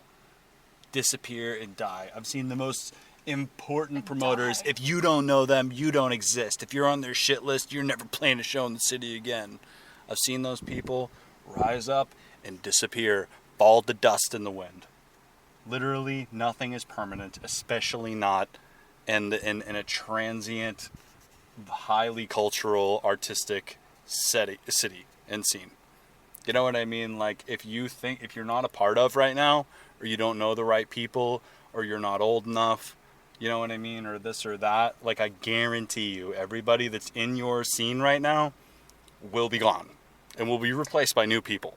S1: disappear, and die. I've seen the most important promoters.
S2: die.
S1: If you don't know them, you don't exist. If you're on their shit list, you're never playing a show in the city again. I've seen those people rise up and disappear, fall to dust in the wind. Literally, nothing is permanent, especially not in a transient, highly cultural, artistic city and scene. You know what I mean? Like, if you're not a part of right now, or you don't know the right people, or you're not old enough, you know what I mean, or this or that, like, I guarantee you, everybody that's in your scene right now will be gone, and will be replaced by new people.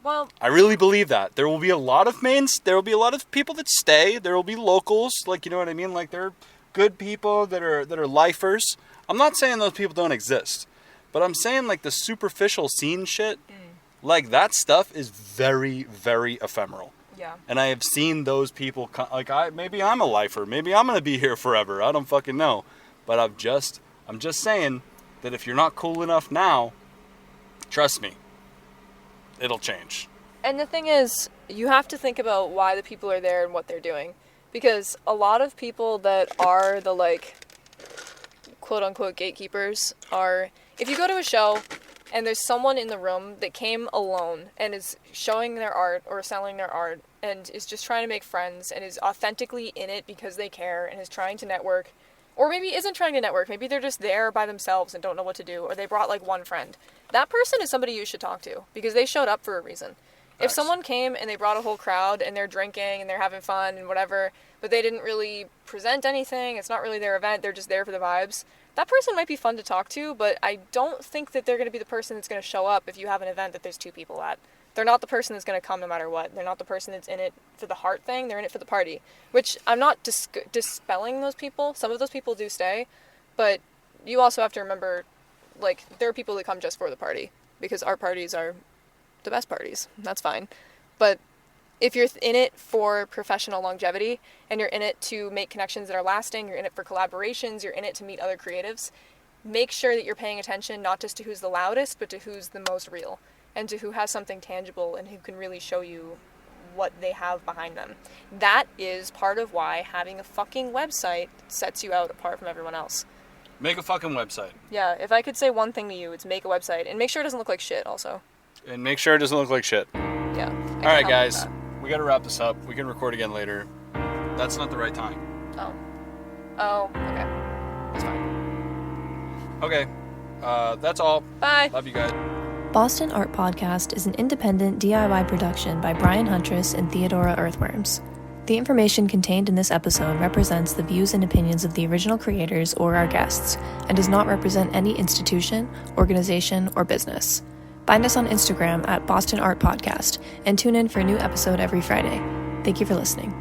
S2: Well,
S1: I really believe that. There will be a lot of there will be a lot of people that stay. There will be locals, like, you know what I mean? Like, they're good people that are lifers. I'm not saying those people don't exist, but I'm saying, like, the superficial scene shit, like, that stuff is very, very ephemeral.
S2: yeah.
S1: And I have seen those people, maybe I'm a lifer. Maybe I'm going to be here forever. I don't fucking know. But I'm just saying that if you're not cool enough now, trust me, it'll change.
S2: And the thing is, you have to think about why the people are there and what they're doing. Because a lot of people that are the, like, quote-unquote gatekeepers are, if you go to a show and there's someone in the room that came alone and is showing their art or selling their art and is just trying to make friends and is authentically in it because they care and is trying to network, or maybe isn't trying to network, maybe they're just there by themselves and don't know what to do, or they brought, like, one friend. That person is somebody you should talk to because they showed up for a reason. If someone came and they brought a whole crowd and they're drinking and they're having fun and whatever, but they didn't really present anything, it's not really their event, they're just there for the vibes, that person might be fun to talk to, but I don't think that they're going to be the person that's going to show up if you have an event that there's 2 people at. They're not the person that's going to come no matter what. They're not the person that's in it for the heart thing. They're in it for the party. Which, I'm not dispelling those people. Some of those people do stay. But you also have to remember, like, there are people that come just for the party. Because our parties are the best parties. That's fine. But if you're in it for professional longevity, and you're in it to make connections that are lasting, you're in it for collaborations, you're in it to meet other creatives, make sure that you're paying attention not just to who's the loudest, but to who's the most real. And to who has something tangible and who can really show you what they have behind them. That is part of why having a fucking website sets you out apart from everyone else.
S1: Make a fucking website.
S2: Yeah, if I could say one thing to you, it's make a website. And make sure it doesn't look like shit, also.
S1: And make sure it doesn't look like shit.
S2: Yeah.
S1: All right, guys. We got to wrap this up. We can record again later. That's not the right time.
S2: Oh, okay. That's fine.
S1: Okay. That's all.
S2: Bye.
S1: Love you guys.
S4: Boston Art Podcast is an independent DIY production by Brian Huntress and Theodora Earthworms. The information contained in this episode represents the views and opinions of the original creators or our guests, and does not represent any institution, organization, or business. Find us on Instagram at Boston Art Podcast, and tune in for a new episode every Friday. Thank you for listening.